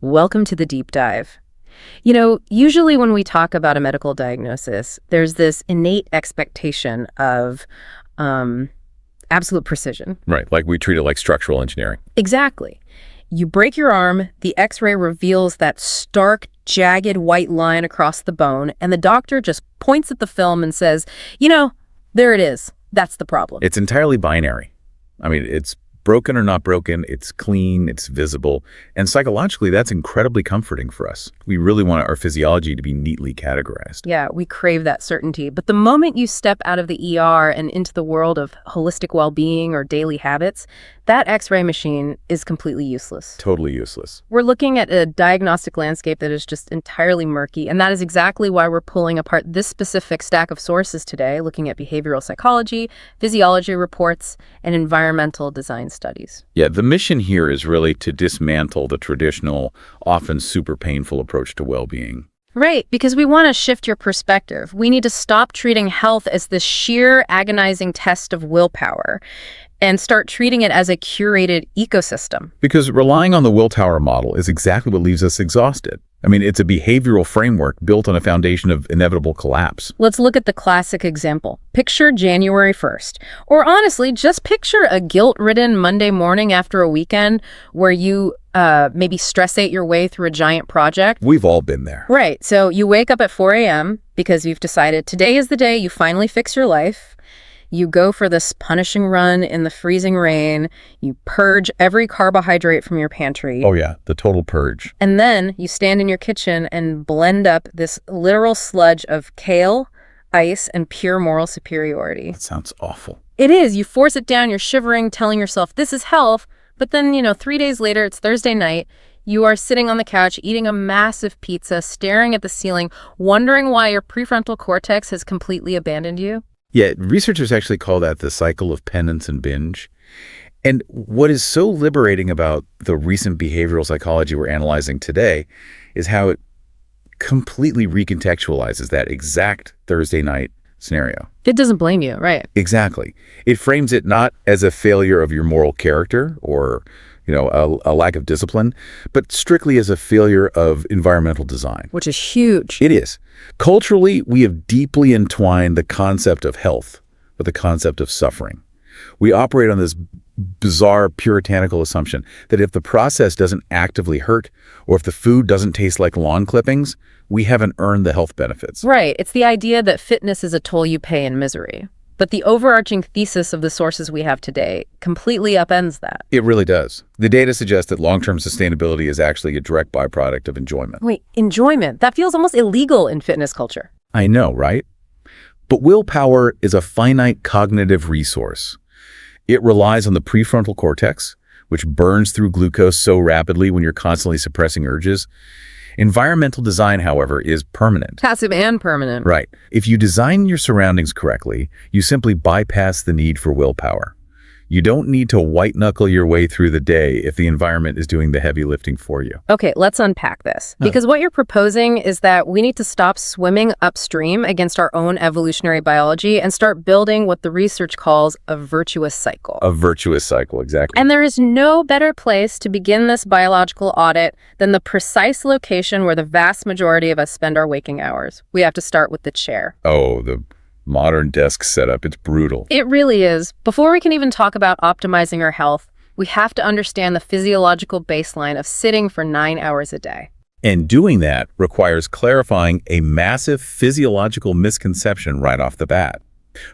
Welcome to the deep dive. Usually when we talk about a medical diagnosis, there's this innate expectation of absolute precision. Right, like we treat it like structural engineering. Exactly. You break your arm, the x-ray reveals that stark, jagged white line across the bone, and the doctor just points at the film and says, there it is. That's the problem. It's entirely binary. It's broken or not broken, it's clean, it's visible, and psychologically that's incredibly comforting for us. We really want our physiology to be neatly categorized. Yeah, we crave that certainty. But the moment you step out of the ER and into the world of holistic well-being or daily habits, that x-ray machine is completely useless. Totally useless. We're looking at a diagnostic landscape that is just entirely murky, and that is exactly why we're pulling apart this specific stack of sources today, looking at behavioral psychology, physiology reports, and environmental design studies. Yeah, the mission here is really to dismantle the traditional, often super painful approach to well-being. Right, because we want to shift your perspective. We need to stop treating health as this sheer, agonizing test of willpower and start treating it as a curated ecosystem. Because relying on the willpower model is exactly what leaves us exhausted. It's a behavioral framework built on a foundation of inevitable collapse. Let's look at the classic example. Picture January 1st. Or honestly, just picture a guilt-ridden Monday morning after a weekend where you maybe stress-ate your way through a giant project. We've all been there. Right. So you wake up at 4 a.m. because you've decided today is the day you finally fix your life. You go for this punishing run in the freezing rain. You purge every carbohydrate from your pantry. Oh yeah, the total purge. And then you stand in your kitchen and blend up this literal sludge of kale, ice, and pure moral superiority. That sounds awful. It is. You force it down, you're shivering, telling yourself this is health. But then, 3 days later, it's Thursday night. You are sitting on the couch, eating a massive pizza, staring at the ceiling, wondering why your prefrontal cortex has completely abandoned you. Yeah, researchers actually call that the cycle of penance and binge. And what is so liberating about the recent behavioral psychology we're analyzing today is how it completely recontextualizes that exact Thursday night scenario. It doesn't blame you, right? Exactly. It frames it not as a failure of your moral character or a lack of discipline, but strictly as a failure of environmental design. Which is huge. It is. Culturally, we have deeply entwined the concept of health with the concept of suffering. We operate on this bizarre puritanical assumption that if the process doesn't actively hurt or if the food doesn't taste like lawn clippings, we haven't earned the health benefits. Right. It's the idea that fitness is a toll you pay in misery. But the overarching thesis of the sources we have today completely upends that. It really does. The data suggests that long-term sustainability is actually a direct byproduct of enjoyment. Wait, enjoyment? That feels almost illegal in fitness culture. I know, right? But willpower is a finite cognitive resource. It relies on the prefrontal cortex, which burns through glucose so rapidly when you're constantly suppressing urges. Environmental design, however, is permanent. Passive and permanent. Right. If you design your surroundings correctly, you simply bypass the need for willpower. You don't need to white-knuckle your way through the day if the environment is doing the heavy lifting for you. Okay, let's unpack this. Because what you're proposing is that we need to stop swimming upstream against our own evolutionary biology and start building what the research calls a virtuous cycle. A virtuous cycle, exactly. And there is no better place to begin this biological audit than the precise location where the vast majority of us spend our waking hours. We have to start with the chair. Oh, the modern desk setup, it's brutal. It really is. Before we can even talk about optimizing our health, we have to understand the physiological baseline of sitting for 9 hours a day. And doing that requires clarifying a massive physiological misconception right off the bat.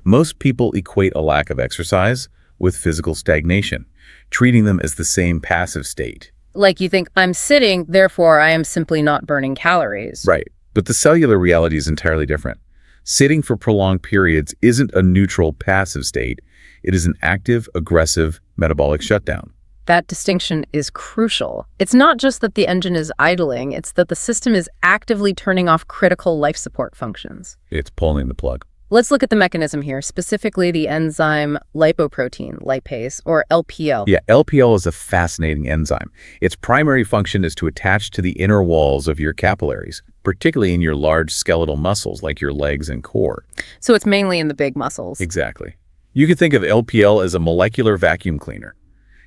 Most people equate a lack of exercise with physical stagnation, treating them as the same passive state. Like you think, I'm sitting, therefore I am simply not burning calories. Right. But the cellular reality is entirely different. Sitting for prolonged periods isn't a neutral, passive state. It is an active, aggressive metabolic shutdown. That distinction is crucial. It's not just that the engine is idling, it's that the system is actively turning off critical life support functions. It's pulling the plug. Let's look at the mechanism here, specifically the enzyme lipoprotein lipase, or LPL. Yeah, LPL is a fascinating enzyme. Its primary function is to attach to the inner walls of your capillaries, particularly in your large skeletal muscles like your legs and core. So it's mainly in the big muscles. Exactly. You could think of LPL as a molecular vacuum cleaner.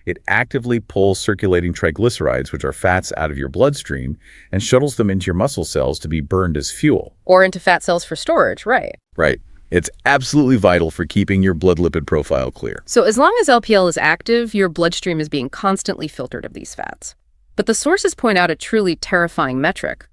It actively pulls circulating triglycerides, which are fats, out of your bloodstream and shuttles them into your muscle cells to be burned as fuel. Or into fat cells for storage, right? Right. It's absolutely vital for keeping your blood lipid profile clear. So as long as LPL is active, your bloodstream is being constantly filtered of these fats. But the sources point out a truly terrifying metric.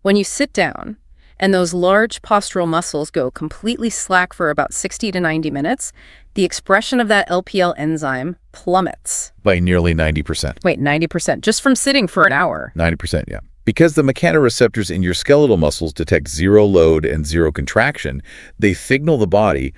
When you sit down and those large postural muscles go completely slack for about 60 to 90 minutes, the expression of that LPL enzyme plummets. By nearly 90%. Wait, 90%, just from sitting for an hour. 90%, yeah. Because the mechanoreceptors in your skeletal muscles detect zero load and zero contraction, they signal the body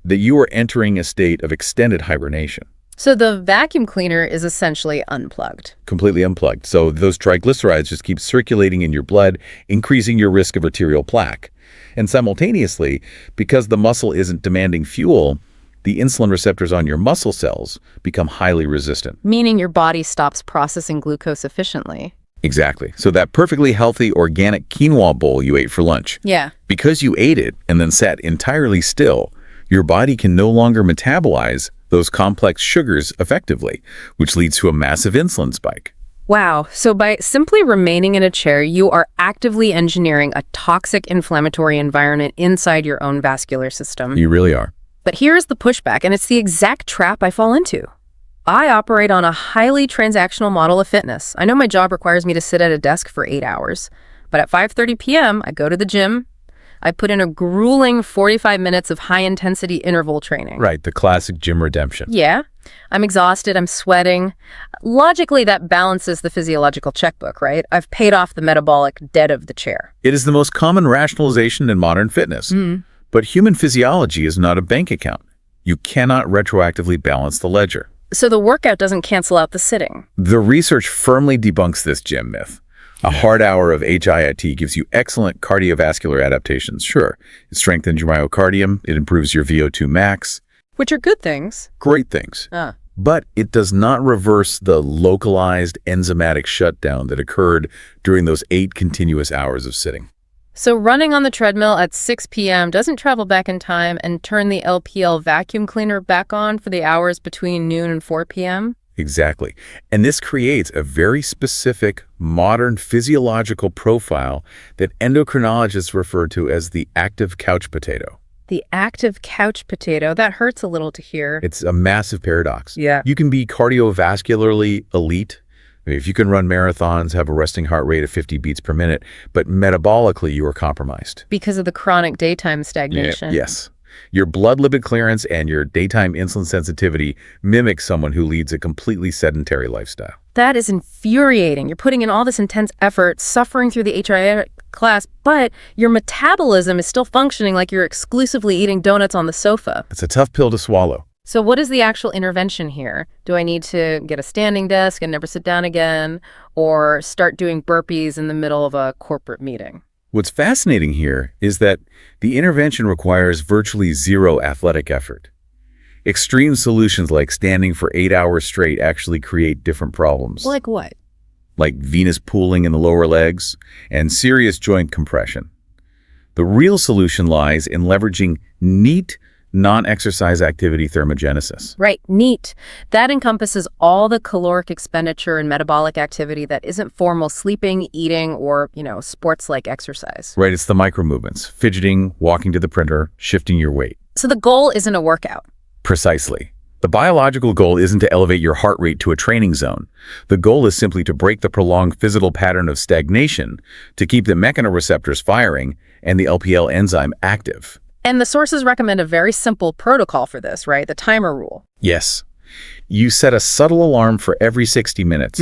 that you are entering a state of extended hibernation. So the vacuum cleaner is essentially unplugged. Completely unplugged. So those triglycerides just keep circulating in your blood, increasing your risk of arterial plaque. And simultaneously, because the muscle isn't demanding fuel, the insulin receptors on your muscle cells become highly resistant. Meaning your body stops processing glucose efficiently. Exactly. So that perfectly healthy organic quinoa bowl you ate for lunch. Yeah. Because you ate it and then sat entirely still, your body can no longer metabolize those complex sugars effectively, which leads to a massive insulin spike. Wow. So by simply remaining in a chair, you are actively engineering a toxic inflammatory environment inside your own vascular system. You really are. But here's the pushback, and it's the exact trap I fall into. I operate on a highly transactional model of fitness. I know my job requires me to sit at a desk for 8 hours, but at 5:30 p.m., I go to the gym. I put in a grueling 45 minutes of high-intensity interval training. Right, the classic gym redemption. Yeah. I'm exhausted. I'm sweating. Logically, that balances the physiological checkbook, right? I've paid off the metabolic debt of the chair. It is the most common rationalization in modern fitness. But human physiology is not a bank account. You cannot retroactively balance the ledger. So the workout doesn't cancel out the sitting. The research firmly debunks this gym myth. A hard hour of HIIT gives you excellent cardiovascular adaptations, sure. It strengthens your myocardium, it improves your VO2 max. Which are good things. Great things. But it does not reverse the localized enzymatic shutdown that occurred during those 8 continuous hours of sitting. So running on the treadmill at 6 p.m. doesn't travel back in time and turn the LPL vacuum cleaner back on for the hours between noon and 4 p.m.? Exactly. And this creates a very specific modern physiological profile that endocrinologists refer to as the active couch potato. The active couch potato, that hurts a little to hear. It's a massive paradox. Yeah. You can be cardiovascularly elite. I mean, if you can run marathons, have a resting heart rate of 50 beats per minute, but metabolically you are compromised. Because of the chronic daytime stagnation. Yes. Your blood lipid clearance and your daytime insulin sensitivity mimic someone who leads a completely sedentary lifestyle. That is infuriating. You're putting in all this intense effort, suffering through the HIIT class, but your metabolism is still functioning like you're exclusively eating donuts on the sofa. It's a tough pill to swallow. So what is the actual intervention here? Do I need to get a standing desk and never sit down again, or start doing burpees in the middle of a corporate meeting? What's fascinating here is that the intervention requires virtually zero athletic effort. Extreme solutions like standing for 8 hours straight actually create different problems. Like what? Like venous pooling in the lower legs and serious joint compression. The real solution lies in leveraging neat, non-exercise activity thermogenesis. Right, neat. That encompasses all the caloric expenditure and metabolic activity that isn't formal sleeping, eating, or, sports-like exercise. Right, it's the micro movements, fidgeting, walking to the printer, shifting your weight. So the goal isn't a workout. Precisely. The biological goal isn't to elevate your heart rate to a training zone. The goal is simply to break the prolonged physical pattern of stagnation to keep the mechanoreceptors firing and the LPL enzyme active. And the sources recommend a very simple protocol for this, right? The timer rule. Yes. You set a subtle alarm for every 60 minutes.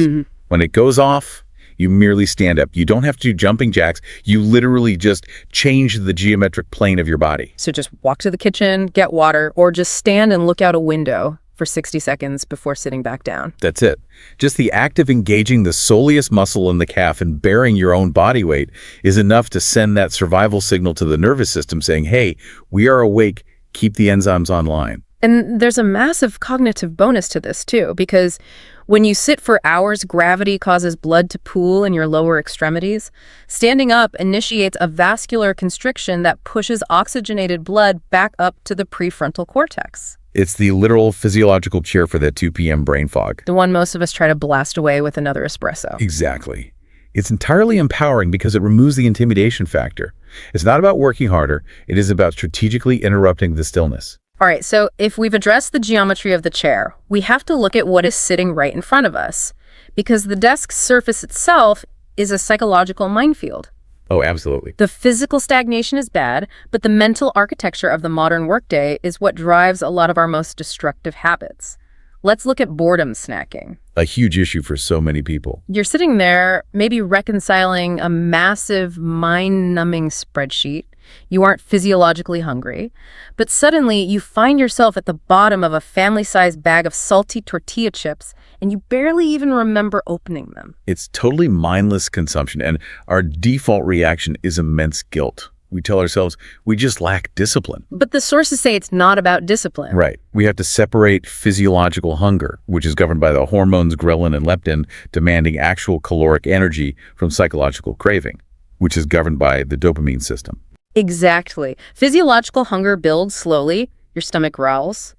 When it goes off, you merely stand up. You don't have to do jumping jacks. You literally just change the geometric plane of your body. So just walk to the kitchen, get water, or just stand and look out a window for 60 seconds before sitting back down. That's it. Just the act of engaging the soleus muscle in the calf and bearing your own body weight is enough to send that survival signal to the nervous system saying, hey, we are awake, keep the enzymes online. And there's a massive cognitive bonus to this too, because when you sit for hours, gravity causes blood to pool in your lower extremities. Standing up initiates a vascular constriction that pushes oxygenated blood back up to the prefrontal cortex. It's the literal physiological cure for that 2 p.m. brain fog. The one most of us try to blast away with another espresso. Exactly. It's entirely empowering because it removes the intimidation factor. It's not about working harder. It is about strategically interrupting the stillness. All right, so if we've addressed the geometry of the chair, we have to look at what is sitting right in front of us, because the desk's surface itself is a psychological minefield. Oh, absolutely. The physical stagnation is bad, but the mental architecture of the modern workday is what drives a lot of our most destructive habits. Let's look at boredom snacking. A huge issue for so many people. You're sitting there, maybe reconciling a massive, mind-numbing spreadsheet. You aren't physiologically hungry, but suddenly you find yourself at the bottom of a family-sized bag of salty tortilla chips, and you barely even remember opening them. It's totally mindless consumption, and our default reaction is immense guilt. We tell ourselves we just lack discipline. But the sources say it's not about discipline. Right. We have to separate physiological hunger, which is governed by the hormones ghrelin and leptin, demanding actual caloric energy, from psychological craving, which is governed by the dopamine system. Exactly. Physiological hunger builds slowly, your stomach growls,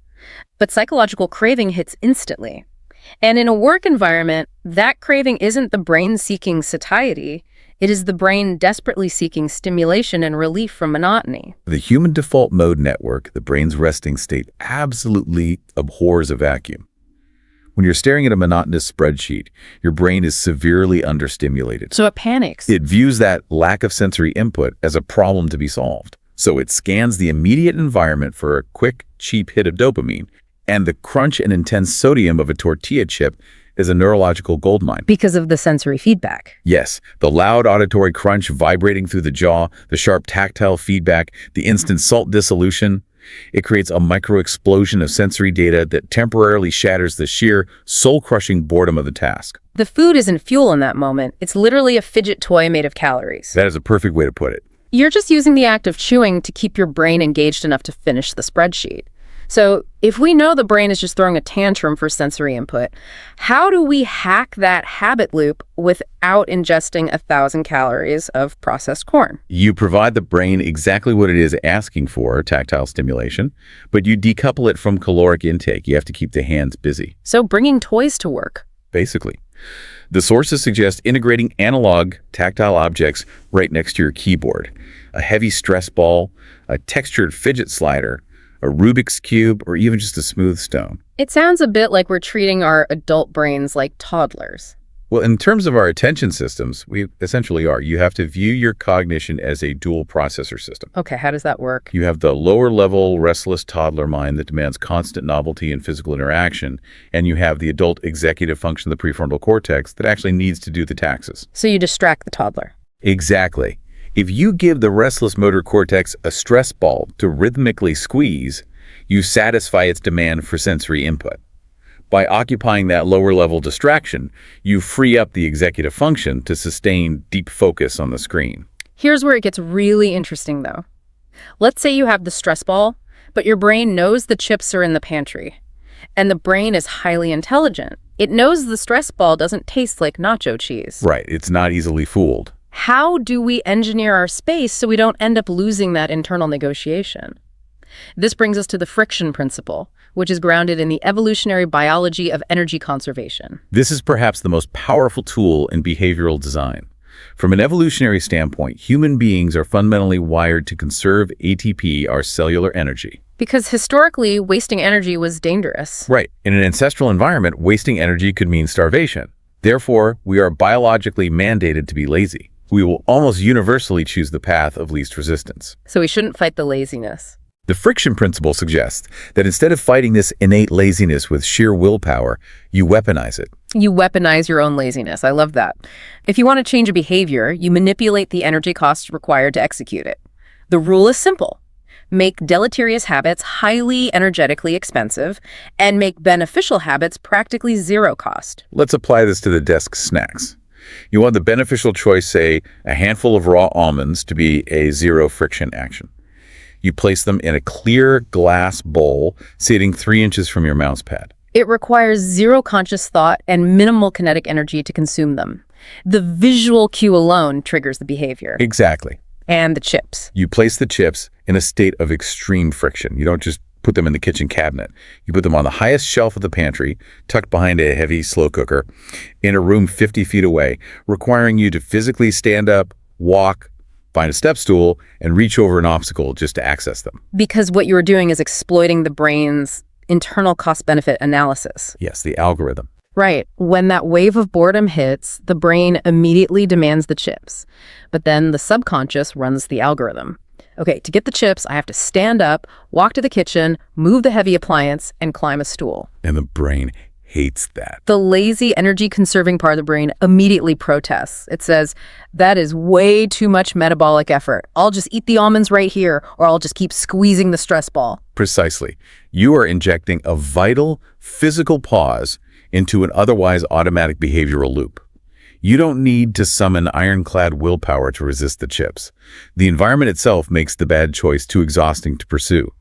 but psychological craving hits instantly. And in a work environment, that craving isn't the brain seeking satiety, it is the brain desperately seeking stimulation and relief from monotony. The human default mode network, the brain's resting state, absolutely abhors a vacuum. When you're staring at a monotonous spreadsheet, your brain is severely understimulated. So it panics. It views that lack of sensory input as a problem to be solved. So it scans the immediate environment for a quick, cheap hit of dopamine, and the crunch and intense sodium of a tortilla chip is a neurological goldmine. Because of the sensory feedback. Yes, the loud auditory crunch vibrating through the jaw, the sharp tactile feedback, the instant salt dissolution. It creates a micro-explosion of sensory data that temporarily shatters the sheer, soul-crushing boredom of the task. The food isn't fuel in that moment. It's literally a fidget toy made of calories. That is a perfect way to put it. You're just using the act of chewing to keep your brain engaged enough to finish the spreadsheet. So if we know the brain is just throwing a tantrum for sensory input, how do we hack that habit loop without ingesting 1,000 calories of processed corn? You provide the brain exactly what it is asking for, tactile stimulation, but you decouple it from caloric intake. You have to keep the hands busy. So bringing toys to work. Basically. The sources suggest integrating analog, tactile objects right next to your keyboard. A heavy stress ball, a textured fidget slider, a Rubik's Cube, or even just a smooth stone. It sounds a bit like we're treating our adult brains like toddlers. Well, in terms of our attention systems, we essentially are. You have to view your cognition as a dual processor system. Okay, how does that work? You have the lower level, restless toddler mind that demands constant novelty and physical interaction, and you have the adult executive function of the prefrontal cortex that actually needs to do the taxes. So you distract the toddler. Exactly. If you give the restless motor cortex a stress ball to rhythmically squeeze, you satisfy its demand for sensory input. By occupying that lower-level distraction, you free up the executive function to sustain deep focus on the screen. Here's where it gets really interesting, though. Let's say you have the stress ball, but your brain knows the chips are in the pantry. And the brain is highly intelligent. It knows the stress ball doesn't taste like nacho cheese. Right, it's not easily fooled. How do we engineer our space so we don't end up losing that internal negotiation? This brings us to the friction principle, which is grounded in the evolutionary biology of energy conservation. This is perhaps the most powerful tool in behavioral design. From an evolutionary standpoint, human beings are fundamentally wired to conserve ATP, our cellular energy. Because historically, wasting energy was dangerous. Right. In an ancestral environment, wasting energy could mean starvation. Therefore, we are biologically mandated to be lazy. We will almost universally choose the path of least resistance. So we shouldn't fight the laziness. The friction principle suggests that instead of fighting this innate laziness with sheer willpower, you weaponize it. You weaponize your own laziness. I love that. If you want to change a behavior, you manipulate the energy costs required to execute it. The rule is simple. Make deleterious habits highly energetically expensive and make beneficial habits practically zero cost. Let's apply this to the desk snacks. You want the beneficial choice, say, a handful of raw almonds to be a zero friction action. You place them in a clear glass bowl sitting 3 inches from your mouse pad. It requires zero conscious thought and minimal kinetic energy to consume them. The visual cue alone triggers the behavior. Exactly. And the chips. You place the chips in a state of extreme friction. You don't just put them in the kitchen cabinet. You put them on the highest shelf of the pantry, tucked behind a heavy slow cooker, in a room 50 feet away, requiring you to physically stand up, walk, find a step stool, and reach over an obstacle just to access them. Because what you're doing is exploiting the brain's internal cost-benefit analysis. Yes, the algorithm. Right. When that wave of boredom hits, the brain immediately demands the chips. But then the subconscious runs the algorithm. Okay, to get the chips, I have to stand up, walk to the kitchen, move the heavy appliance, and climb a stool. And the brain hates that. The lazy, energy-conserving part of the brain immediately protests. It says, that is way too much metabolic effort. I'll just eat the almonds right here, or I'll just keep squeezing the stress ball. Precisely. You are injecting a vital, physical pause into an otherwise automatic behavioral loop. You don't need to summon ironclad willpower to resist the chips. The environment itself makes the bad choice too exhausting to pursue.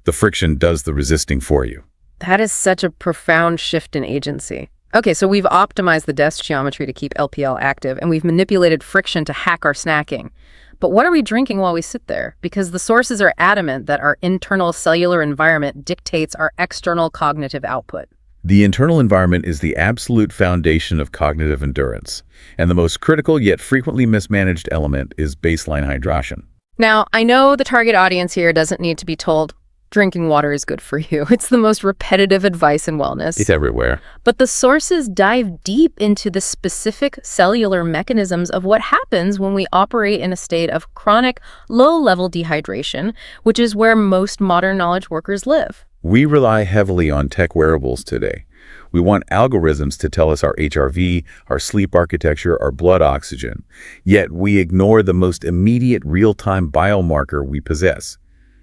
The friction does the resisting for you. That is such a profound shift in agency. Okay, so we've optimized the desk geometry to keep LPL active, and we've manipulated friction to hack our snacking. But what are we drinking while we sit there? Because the sources are adamant that our internal cellular environment dictates our external cognitive output. The internal environment is the absolute foundation of cognitive endurance, and the most critical yet frequently mismanaged element is baseline hydration. Now, I know the target audience here doesn't need to be told drinking water is good for you. It's the most repetitive advice in wellness. It's everywhere. But the sources dive deep into the specific cellular mechanisms of what happens when we operate in a state of chronic, low-level dehydration, which is where most modern knowledge workers live. We rely heavily on tech wearables today. We want algorithms to tell us our HRV, our sleep architecture, our blood oxygen. Yet we ignore the most immediate real-time biomarker we possess,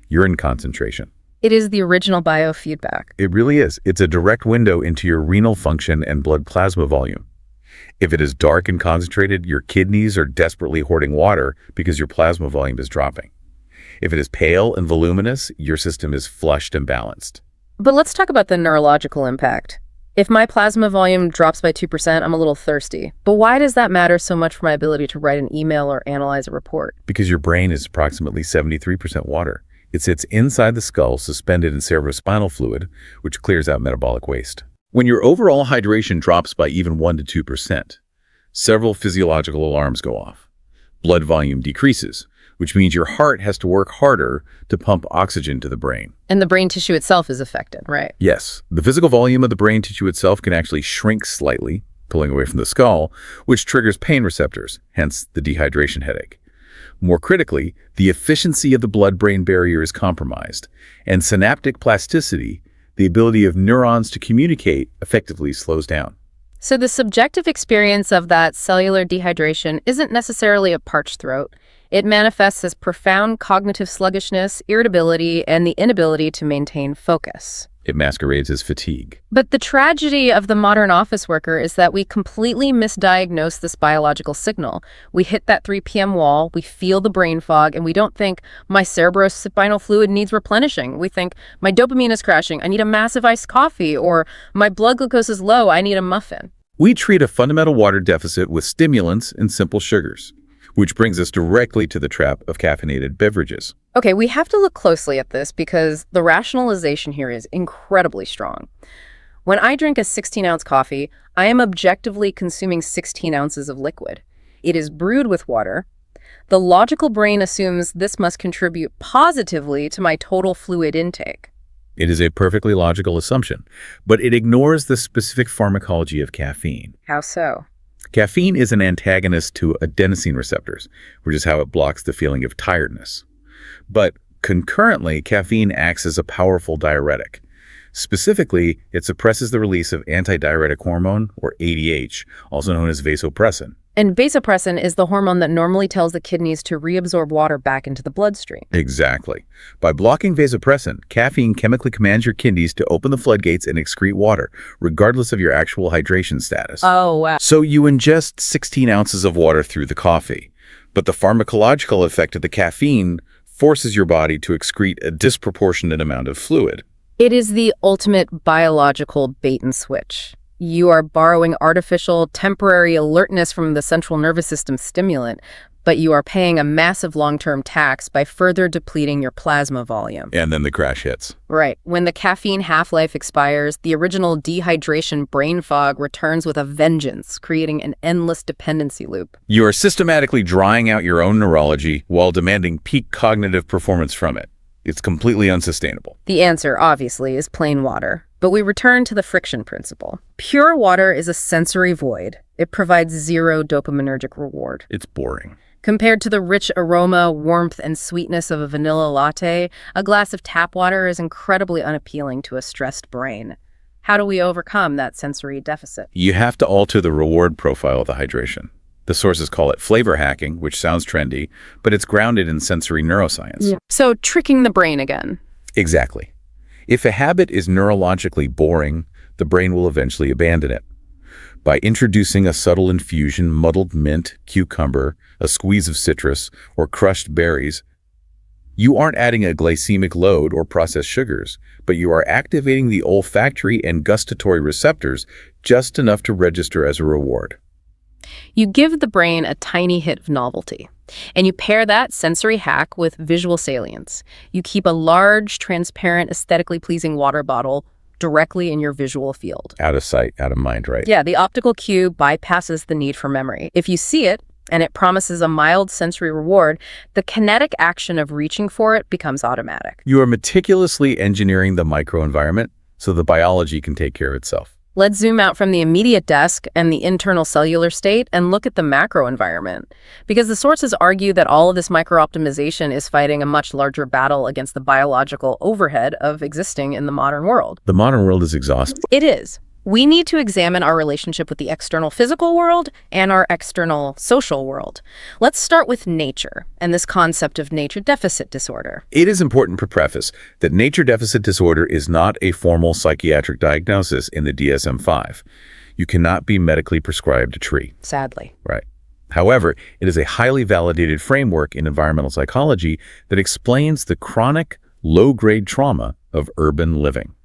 urine concentration. It is the original biofeedback. It really is. It's a direct window into your renal function and blood plasma volume. If it is dark and concentrated, your kidneys are desperately hoarding water because your plasma volume is dropping. If it is pale and voluminous, your system is flushed and balanced. But let's talk about the neurological impact. If my plasma volume drops by 2%, I'm a little thirsty. But why does that matter so much for my ability to write an email or analyze a report? Because your brain is approximately 73% water. It sits inside the skull, suspended in cerebrospinal fluid, which clears out metabolic waste. When your overall hydration drops by even 1 to 2%, several physiological alarms go off. Blood volume decreases, which means your heart has to work harder to pump oxygen to the brain. And the brain tissue itself is affected, right? Yes, the physical volume of the brain tissue itself can actually shrink slightly, pulling away from the skull, which triggers pain receptors, hence the dehydration headache. More critically, the efficiency of the blood-brain barrier is compromised, and synaptic plasticity, the ability of neurons to communicate, effectively slows down. So the subjective experience of that cellular dehydration isn't necessarily a parched throat. It manifests as profound cognitive sluggishness, irritability, and the inability to maintain focus. It masquerades as fatigue. But the tragedy of the modern office worker is that we completely misdiagnose this biological signal. We hit that 3 p.m. wall, we feel the brain fog, and we don't think my cerebrospinal fluid needs replenishing. We think my dopamine is crashing, I need a massive iced coffee, or my blood glucose is low, I need a muffin. We treat a fundamental water deficit with stimulants and simple sugars, which brings us directly to the trap of caffeinated beverages. Okay, we have to look closely at this because the rationalization here is incredibly strong. When I drink a 16-ounce coffee, I am objectively consuming 16 ounces of liquid. It is brewed with water. The logical brain assumes this must contribute positively to my total fluid intake. It is a perfectly logical assumption, but it ignores the specific pharmacology of caffeine. How so? Caffeine is an antagonist to adenosine receptors, which is how it blocks the feeling of tiredness. But concurrently, caffeine acts as a powerful diuretic. Specifically, it suppresses the release of antidiuretic hormone, or ADH, also known as vasopressin. And vasopressin is the hormone that normally tells the kidneys to reabsorb water back into the bloodstream. Exactly. By blocking vasopressin, caffeine chemically commands your kidneys to open the floodgates and excrete water, regardless of your actual hydration status. Oh, wow. So you ingest 16 ounces of water through the coffee, but the pharmacological effect of the caffeine forces your body to excrete a disproportionate amount of fluid. It is the ultimate biological bait and switch. You are borrowing artificial, temporary alertness from the central nervous system stimulant, but you are paying a massive long-term tax by further depleting your plasma volume. And then the crash hits. Right. When the caffeine half-life expires, the original dehydration brain fog returns with a vengeance, creating an endless dependency loop. You are systematically drying out your own neurology while demanding peak cognitive performance from it. It's completely unsustainable. The answer, obviously, is plain water. But we return to the friction principle. Pure water is a sensory void. It provides zero dopaminergic reward. It's boring. Compared to the rich aroma, warmth, and sweetness of a vanilla latte, a glass of tap water is incredibly unappealing to a stressed brain. How do we overcome that sensory deficit? You have to alter the reward profile of the hydration. The sources call it flavor hacking, which sounds trendy, but it's grounded in sensory neuroscience. Yeah. So tricking the brain again. Exactly. If a habit is neurologically boring, the brain will eventually abandon it. By introducing a subtle infusion, muddled mint, cucumber, a squeeze of citrus, or crushed berries, you aren't adding a glycemic load or processed sugars, but you are activating the olfactory and gustatory receptors just enough to register as a reward. You give the brain a tiny hit of novelty, and you pair that sensory hack with visual salience. You keep a large, transparent, aesthetically pleasing water bottle directly in your visual field. Out of sight, out of mind, right? Yeah, the optical cue bypasses the need for memory. If you see it, and it promises a mild sensory reward, the kinetic action of reaching for it becomes automatic. You are meticulously engineering the microenvironment so the biology can take care of itself. Let's zoom out from the immediate desk and the internal cellular state and look at the macro environment. Because the sources argue that all of this micro-optimization is fighting a much larger battle against the biological overhead of existing in the modern world. The modern world is exhausting. It is. We need to examine our relationship with the external physical world and our external social world. Let's start with nature and this concept of nature deficit disorder. It is important to preface that nature deficit disorder is not a formal psychiatric diagnosis in the DSM-5. You cannot be medically prescribed a tree. Sadly. Right. However, it is a highly validated framework in environmental psychology that explains the chronic, low-grade trauma of urban living.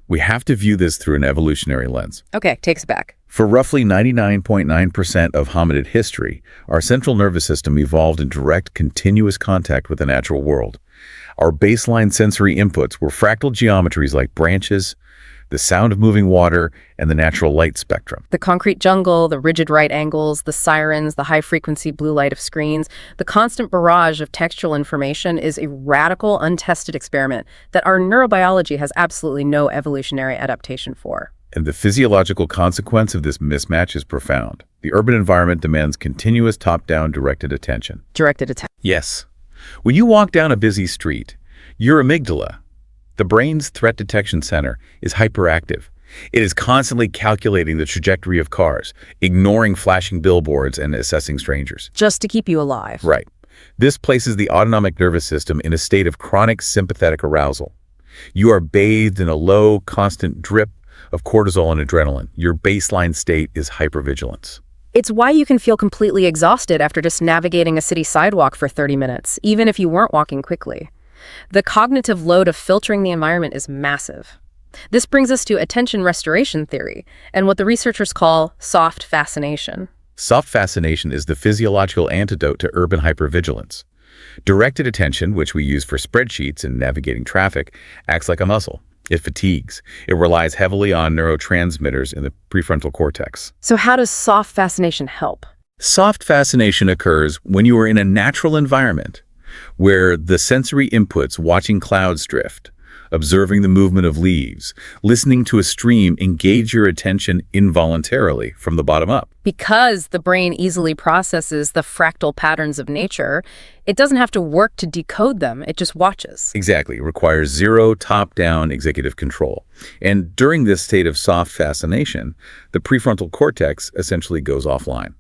We have to view this through an evolutionary lens. Okay, takes it back. For roughly 99.9% of hominid history, our central nervous system evolved in direct, continuous contact with the natural world. Our baseline sensory inputs were fractal geometries like branches, the sound of moving water, and the natural light spectrum. The concrete jungle, the rigid right angles, the sirens, the high-frequency blue light of screens, the constant barrage of textual information is a radical, untested experiment that our neurobiology has absolutely no evolutionary adaptation for. And the physiological consequence of this mismatch is profound. The urban environment demands continuous top-down directed attention. Directed attention. Yes. When you walk down a busy street, your amygdala, the brain's threat detection center, is hyperactive. It is constantly calculating the trajectory of cars, ignoring flashing billboards and assessing strangers. Just to keep you alive. Right. This places the autonomic nervous system in a state of chronic sympathetic arousal. You are bathed in a low, constant drip of cortisol and adrenaline. Your baseline state is hypervigilance. It's why you can feel completely exhausted after just navigating a city sidewalk for 30 minutes, even if you weren't walking quickly. The cognitive load of filtering the environment is massive. This brings us to attention restoration theory and what the researchers call soft fascination. Soft fascination is the physiological antidote to urban hypervigilance. Directed attention, which we use for spreadsheets and navigating traffic, acts like a muscle. It fatigues. It relies heavily on neurotransmitters in the prefrontal cortex. So how does soft fascination help? Soft fascination occurs when you are in a natural environment where the sensory inputs, watching clouds drift, observing the movement of leaves, listening to a stream, engage your attention involuntarily from the bottom up. Because the brain easily processes the fractal patterns of nature, it doesn't have to work to decode them, it just watches. Exactly. It requires zero top-down executive control. And during this state of soft fascination, the prefrontal cortex essentially goes offline.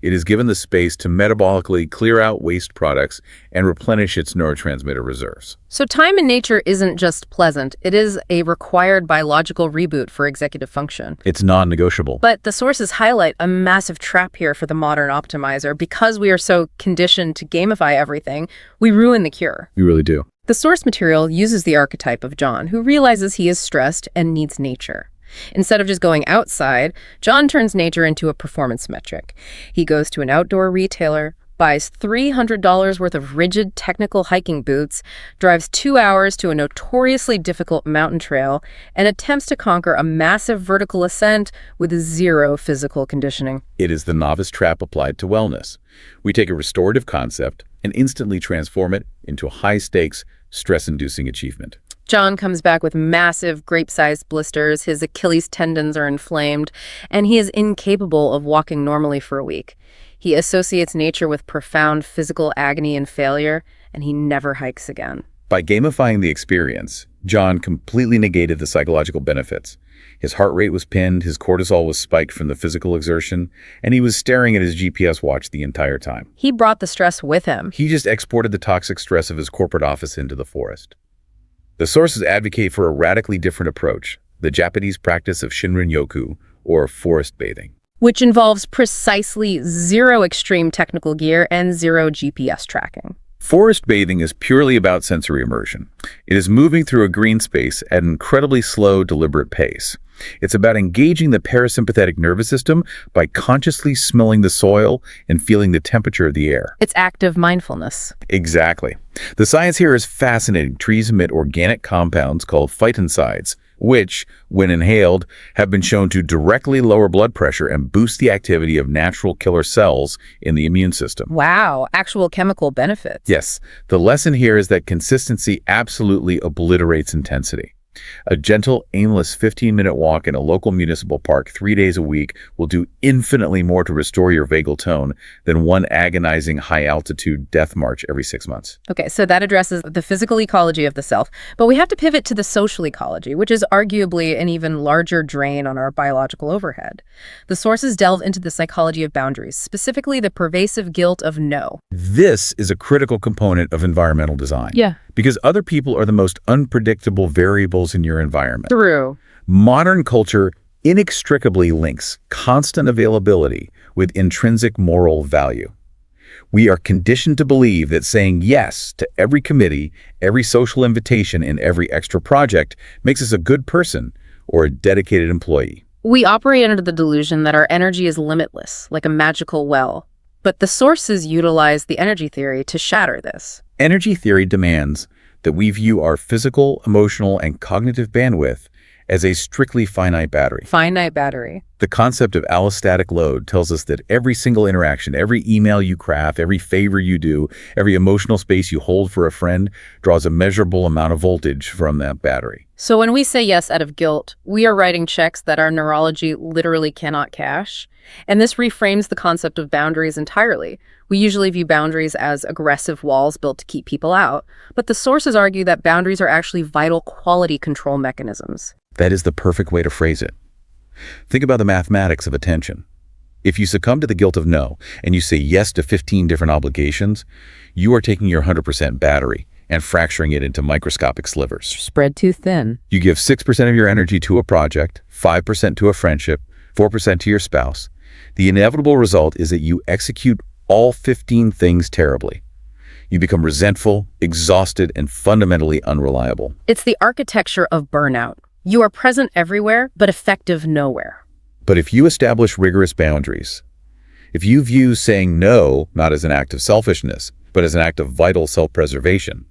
It is given the space to metabolically clear out waste products and replenish its neurotransmitter reserves. So time in nature isn't just pleasant, it is a required biological reboot for executive function. It's non-negotiable. But the sources highlight a massive trap here for the modern optimizer. Because we are so conditioned to gamify everything, we ruin the cure. We really do. The source material uses the archetype of John, who realizes he is stressed and needs nature. Instead of just going outside, John turns nature into a performance metric. He goes to an outdoor retailer, buys $300 worth of rigid technical hiking boots, drives 2 hours to a notoriously difficult mountain trail, and attempts to conquer a massive vertical ascent with zero physical conditioning. It is the novice trap applied to wellness. We take a restorative concept and instantly transform it into a high-stakes, stress-inducing achievement. John comes back with massive, grape-sized blisters, his Achilles tendons are inflamed, and he is incapable of walking normally for a week. He associates nature with profound physical agony and failure, and he never hikes again. By gamifying the experience, John completely negated the psychological benefits. His heart rate was pinned, his cortisol was spiked from the physical exertion, and he was staring at his GPS watch the entire time. He brought the stress with him. He just exported the toxic stress of his corporate office into the forest. The sources advocate for a radically different approach, the Japanese practice of Shinrin-yoku, or forest bathing, Which involves precisely zero extreme technical gear and zero GPS tracking. Forest bathing is purely about sensory immersion. It is moving through a green space at an incredibly slow, deliberate pace. It's about engaging the parasympathetic nervous system by consciously smelling the soil and feeling the temperature of the air. It's active mindfulness. Exactly. The science here is fascinating. Trees emit organic compounds called phytoncides, which, when inhaled, have been shown to directly lower blood pressure and boost the activity of natural killer cells in the immune system. Wow, actual chemical benefits. Yes, the lesson here is that consistency absolutely obliterates intensity. A gentle, aimless 15-minute walk in a local municipal park 3 days a week will do infinitely more to restore your vagal tone than one agonizing high-altitude death march every 6 months. Okay, so that addresses the physical ecology of the self, but we have to pivot to the social ecology, which is arguably an even larger drain on our biological overhead. The sources delve into the psychology of boundaries, specifically the pervasive guilt of no. This is a critical component of environmental design. Yeah. Because other people are the most unpredictable variables in your environment. True. Modern culture inextricably links constant availability with intrinsic moral value. We are conditioned to believe that saying yes to every committee, every social invitation, and every extra project makes us a good person or a dedicated employee. We operate under the delusion that our energy is limitless, like a magical well. But the sources utilize the energy theory to shatter this. Energy theory demands that we view our physical, emotional, and cognitive bandwidth as a strictly finite battery. Finite battery. The concept of allostatic load tells us that every single interaction, every email you craft, every favor you do, every emotional space you hold for a friend draws a measurable amount of voltage from that battery. So when we say yes out of guilt, we are writing checks that our neurology literally cannot cash. And this reframes the concept of boundaries entirely. We usually view boundaries as aggressive walls built to keep people out, but the sources argue that boundaries are actually vital quality control mechanisms. That is the perfect way to phrase it. Think about the mathematics of attention. If you succumb to the guilt of no, and you say yes to 15 different obligations, you are taking your 100% battery and fracturing it into microscopic slivers. Spread too thin. You give 6% of your energy to a project, 5% to a friendship, 4% to your spouse. The inevitable result is that you execute all 15 things terribly. You become resentful, exhausted, and fundamentally unreliable. It's the architecture of burnout. You are present everywhere, but effective nowhere. But if you establish rigorous boundaries, if you view saying no not as an act of selfishness, but as an act of vital self-preservation,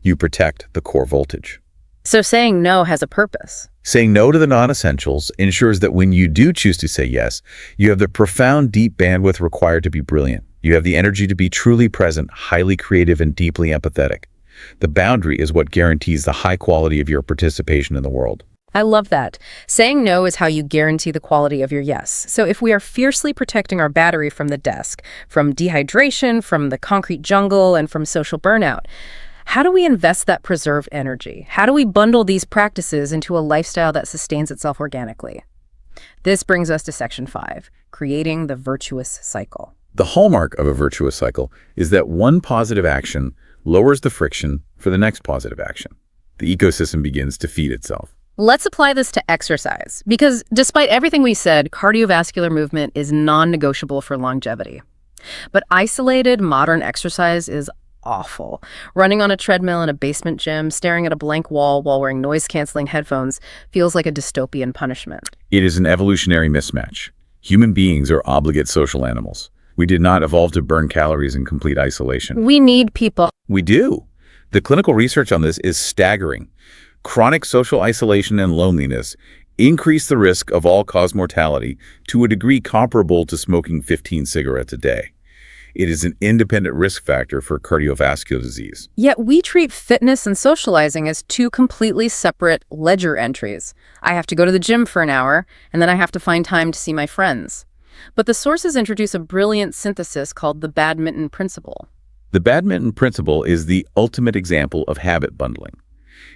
you protect the core voltage. So saying no has a purpose. Saying no to the non-essentials ensures that when you do choose to say yes, you have the profound, deep bandwidth required to be brilliant. You have the energy to be truly present, highly creative, and deeply empathetic. The boundary is what guarantees the high quality of your participation in the world. I love that. Saying no is how you guarantee the quality of your yes. So if we are fiercely protecting our battery from the desk, from dehydration, from the concrete jungle, and from social burnout, how do we invest that preserved energy? How do we bundle these practices into a lifestyle that sustains itself organically? This brings us to Section 5, creating the virtuous cycle. The hallmark of a virtuous cycle is that one positive action lowers the friction for the next positive action. The ecosystem begins to feed itself. Let's apply this to exercise, because despite everything we said, cardiovascular movement is non-negotiable for longevity. But isolated modern exercise is awful. Running on a treadmill in a basement gym, staring at a blank wall while wearing noise-canceling headphones feels like a dystopian punishment. It is an evolutionary mismatch. Human beings are obligate social animals. We did not evolve to burn calories in complete isolation. We need people. We do. The clinical research on this is staggering. Chronic social isolation and loneliness increase the risk of all-cause mortality to a degree comparable to smoking 15 cigarettes a day. It is an independent risk factor for cardiovascular disease. Yet we treat fitness and socializing as two completely separate ledger entries. I have to go to the gym for an hour, and then I have to find time to see my friends. But the sources introduce a brilliant synthesis called the badminton principle. The badminton principle is the ultimate example of habit bundling.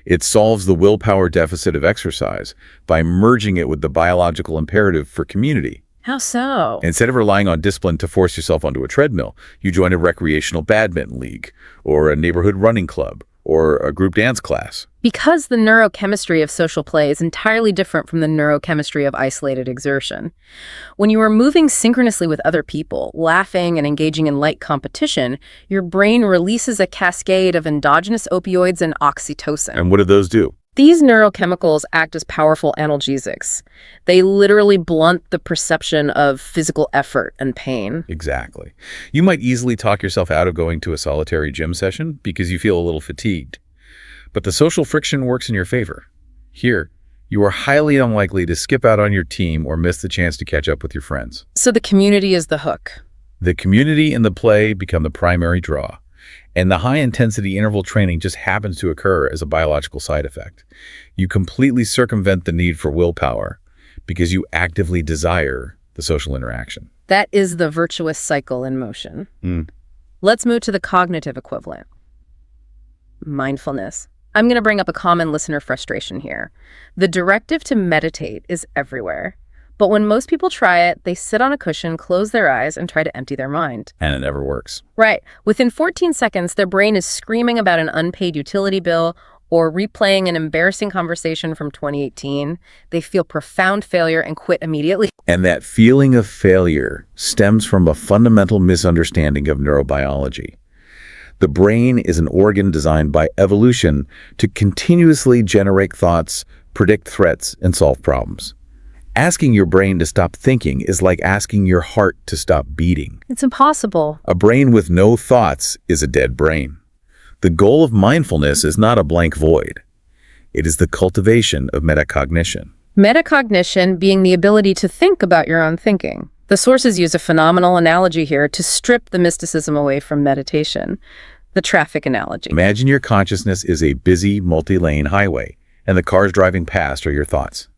It solves the willpower deficit of exercise by merging it with the biological imperative for community. How so? Instead of relying on discipline to force yourself onto a treadmill, you join a recreational badminton league, or a neighborhood running club, or a group dance class. Because the neurochemistry of social play is entirely different from the neurochemistry of isolated exertion. When you are moving synchronously with other people, laughing and engaging in light competition, your brain releases a cascade of endogenous opioids and oxytocin. And what do those do? These neurochemicals act as powerful analgesics. They literally blunt the perception of physical effort and pain. Exactly. You might easily talk yourself out of going to a solitary gym session because you feel a little fatigued. But the social friction works in your favor. Here, you are highly unlikely to skip out on your team or miss the chance to catch up with your friends. So the community is the hook. The community and the play become the primary draw. And the high-intensity interval training just happens to occur as a biological side effect. You completely circumvent the need for willpower because you actively desire the social interaction. That is the virtuous cycle in motion. Let's move to the cognitive equivalent. Mindfulness. I'm going to bring up a common listener frustration here. The directive to meditate is everywhere. But when most people try it, they sit on a cushion, close their eyes, and try to empty their mind. And it never works. Right. Within 14 seconds, their brain is screaming about an unpaid utility bill or replaying an embarrassing conversation from 2018. They feel profound failure and quit immediately. And that feeling of failure stems from a fundamental misunderstanding of neurobiology. The brain is an organ designed by evolution to continuously generate thoughts, predict threats, and solve problems. Asking your brain to stop thinking is like asking your heart to stop beating. It's impossible. A brain with no thoughts is a dead brain. The goal of mindfulness is not a blank void. It is the cultivation of metacognition. Metacognition being the ability to think about your own thinking. The sources use a phenomenal analogy here to strip the mysticism away from meditation. The traffic analogy. Imagine your consciousness is a busy, multi-lane highway, and the cars driving past are your thoughts.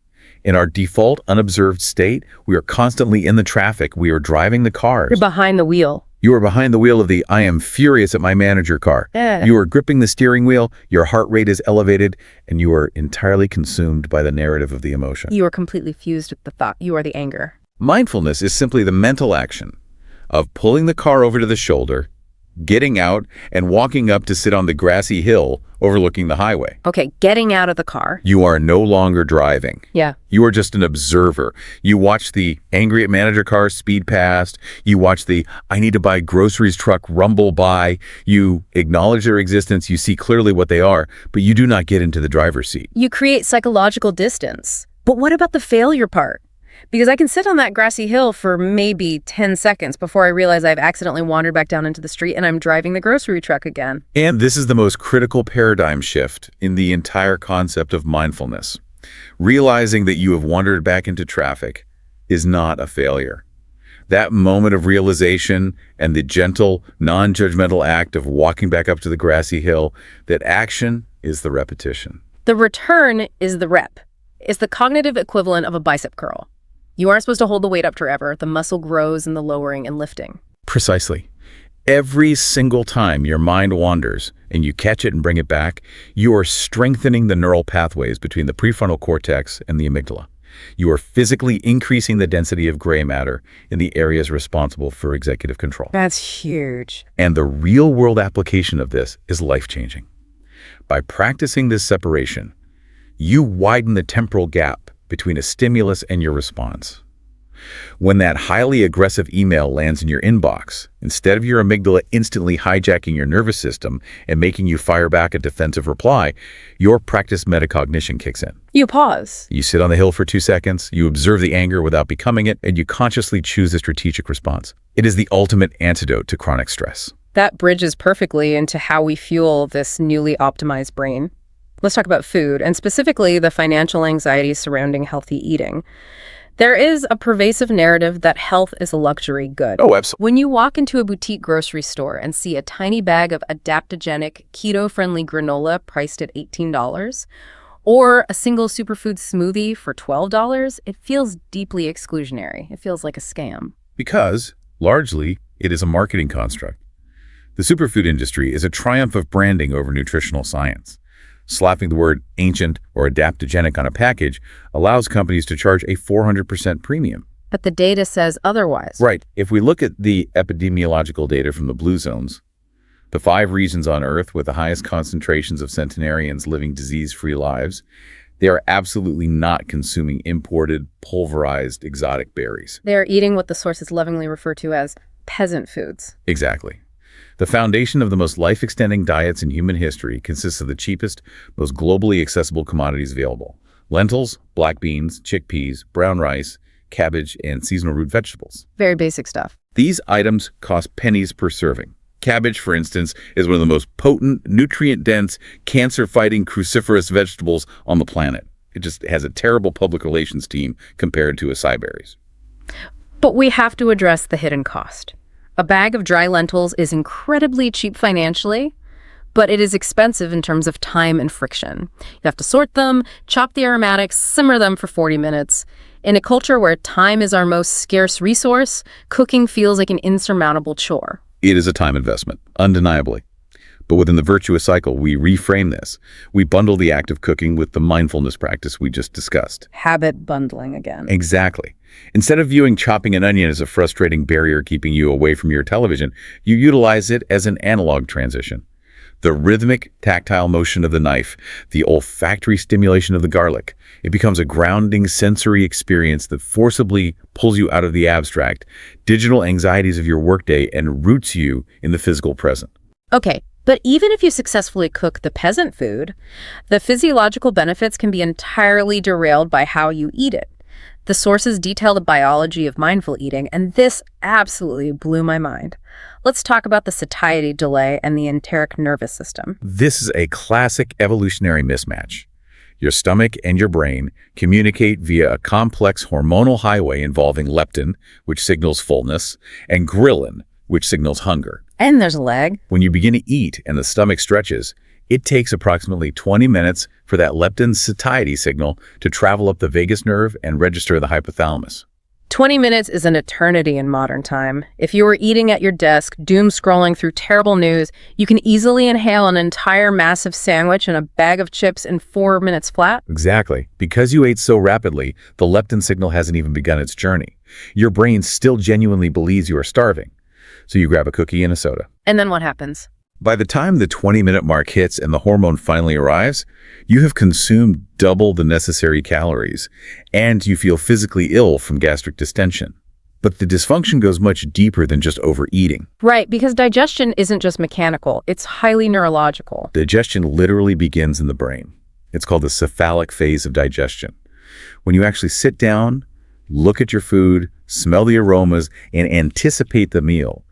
In our default, unobserved state, we are constantly in the traffic. We are driving the cars. You're behind the wheel. You are behind the wheel of the I am furious at my manager car. Yeah. You are gripping the steering wheel, your heart rate is elevated, and you are entirely consumed by the narrative of the emotion. You are completely fused with the thought. You are the anger. Mindfulness is simply the mental action of pulling the car over to the shoulder, getting out, and walking up to sit on the grassy hill overlooking the highway. Okay, getting out of the car. You are no longer driving. Yeah. You are just an observer. You watch the angry at manager car speed past. You watch the I need to buy groceries truck rumble by. You acknowledge their existence. You see clearly what they are, but you do not get into the driver's seat. You create psychological distance. But what about the failure part? Because I can sit on that grassy hill for maybe 10 seconds before I realize I've accidentally wandered back down into the street and I'm driving the grocery truck again. And this is the most critical paradigm shift in the entire concept of mindfulness. Realizing that you have wandered back into traffic is not a failure. That moment of realization and the gentle, non-judgmental act of walking back up to the grassy hill, that action is the repetition. The return is the rep. It's the cognitive equivalent of a bicep curl. You aren't supposed to hold the weight up forever. The muscle grows in the lowering and lifting. Precisely. Every single time your mind wanders and you catch it and bring it back, you are strengthening the neural pathways between the prefrontal cortex and the amygdala. You are physically increasing the density of gray matter in the areas responsible for executive control. That's huge. And the real-world application of this is life-changing. By practicing this separation, you widen the temporal gap between a stimulus and your response. When that highly aggressive email lands in your inbox, instead of your amygdala instantly hijacking your nervous system and making you fire back a defensive reply, your practice metacognition kicks in. You pause. You sit on the hill for 2 seconds, you observe the anger without becoming it, and you consciously choose a strategic response. It is the ultimate antidote to chronic stress. That bridges perfectly into how we fuel this newly optimized brain. Let's talk about food, and specifically the financial anxiety surrounding healthy eating. There is a pervasive narrative that health is a luxury good. Oh, absolutely. When you walk into a boutique grocery store and see a tiny bag of adaptogenic, keto-friendly granola priced at $18, or a single superfood smoothie for $12, it feels deeply exclusionary. It feels like a scam. Because, largely, it is a marketing construct. The superfood industry is a triumph of branding over nutritional science. Slapping the word ancient or adaptogenic on a package allows companies to charge a 400% premium. But the data says otherwise. Right. If we look at the epidemiological data from the blue zones, the 5 regions on Earth with the highest concentrations of centenarians living disease-free lives, they are absolutely not consuming imported, pulverized, exotic berries. They are eating what the sources lovingly refer to as peasant foods. Exactly. The foundation of the most life-extending diets in human history consists of the cheapest, most globally accessible commodities available: lentils, black beans, chickpeas, brown rice, cabbage, and seasonal root vegetables. Very basic stuff. These items cost pennies per serving. Cabbage, for instance, is one of the most potent, nutrient-dense, cancer-fighting cruciferous vegetables on the planet. It just has a terrible public relations team compared to acai berries. But we have to address the hidden cost. A bag of dry lentils is incredibly cheap financially, but it is expensive in terms of time and friction. You have to sort them, chop the aromatics, simmer them for 40 minutes. In a culture where time is our most scarce resource, cooking feels like an insurmountable chore. It is a time investment, undeniably. But within the Virtuous Cycle, we reframe this. We bundle the act of cooking with the mindfulness practice we just discussed. Habit bundling again. Exactly. Instead of viewing chopping an onion as a frustrating barrier keeping you away from your television, you utilize it as an analog transition. The rhythmic, tactile motion of the knife, the olfactory stimulation of the garlic, it becomes a grounding sensory experience that forcibly pulls you out of the abstract, digital anxieties of your workday and roots you in the physical present. Okay, but even if you successfully cook the peasant food, the physiological benefits can be entirely derailed by how you eat it. The sources detail the biology of mindful eating, and this absolutely blew my mind. Let's talk about the satiety delay and the enteric nervous system. This is a classic evolutionary mismatch. Your stomach and your brain communicate via a complex hormonal highway involving leptin, which signals fullness, and ghrelin, which signals hunger. And there's a lag. When you begin to eat and the stomach stretches, it takes approximately 20 minutes for that leptin satiety signal to travel up the vagus nerve and register the hypothalamus. 20 minutes is an eternity in modern time. If you were eating at your desk, doom scrolling through terrible news, you can easily inhale an entire massive sandwich and a bag of chips in 4 minutes flat. Exactly. Because you ate so rapidly, the leptin signal hasn't even begun its journey. Your brain still genuinely believes you are starving. So you grab a cookie and a soda. And then what happens? By the time the 20-minute mark hits and the hormone finally arrives, you have consumed double the necessary calories, and you feel physically ill from gastric distension. But the dysfunction goes much deeper than just overeating. Right, because digestion isn't just mechanical, it's highly neurological. Digestion literally begins in the brain. It's called the cephalic phase of digestion. When you actually sit down, look at your food, smell the aromas, and anticipate the meal,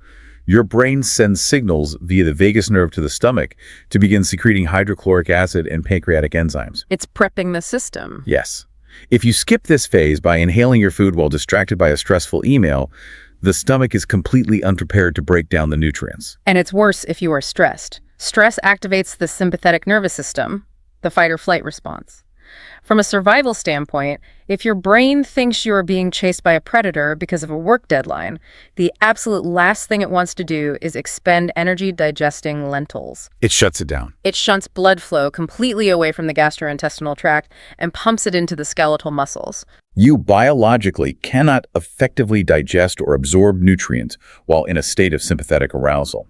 your brain sends signals via the vagus nerve to the stomach to begin secreting hydrochloric acid and pancreatic enzymes. It's prepping the system. Yes. If you skip this phase by inhaling your food while distracted by a stressful email, the stomach is completely unprepared to break down the nutrients. And it's worse if you are stressed. Stress activates the sympathetic nervous system, the fight or flight response. From a survival standpoint, if your brain thinks you are being chased by a predator because of a work deadline, the absolute last thing it wants to do is expend energy digesting lentils. It shuts it down. It shunts blood flow completely away from the gastrointestinal tract and pumps it into the skeletal muscles. You biologically cannot effectively digest or absorb nutrients while in a state of sympathetic arousal.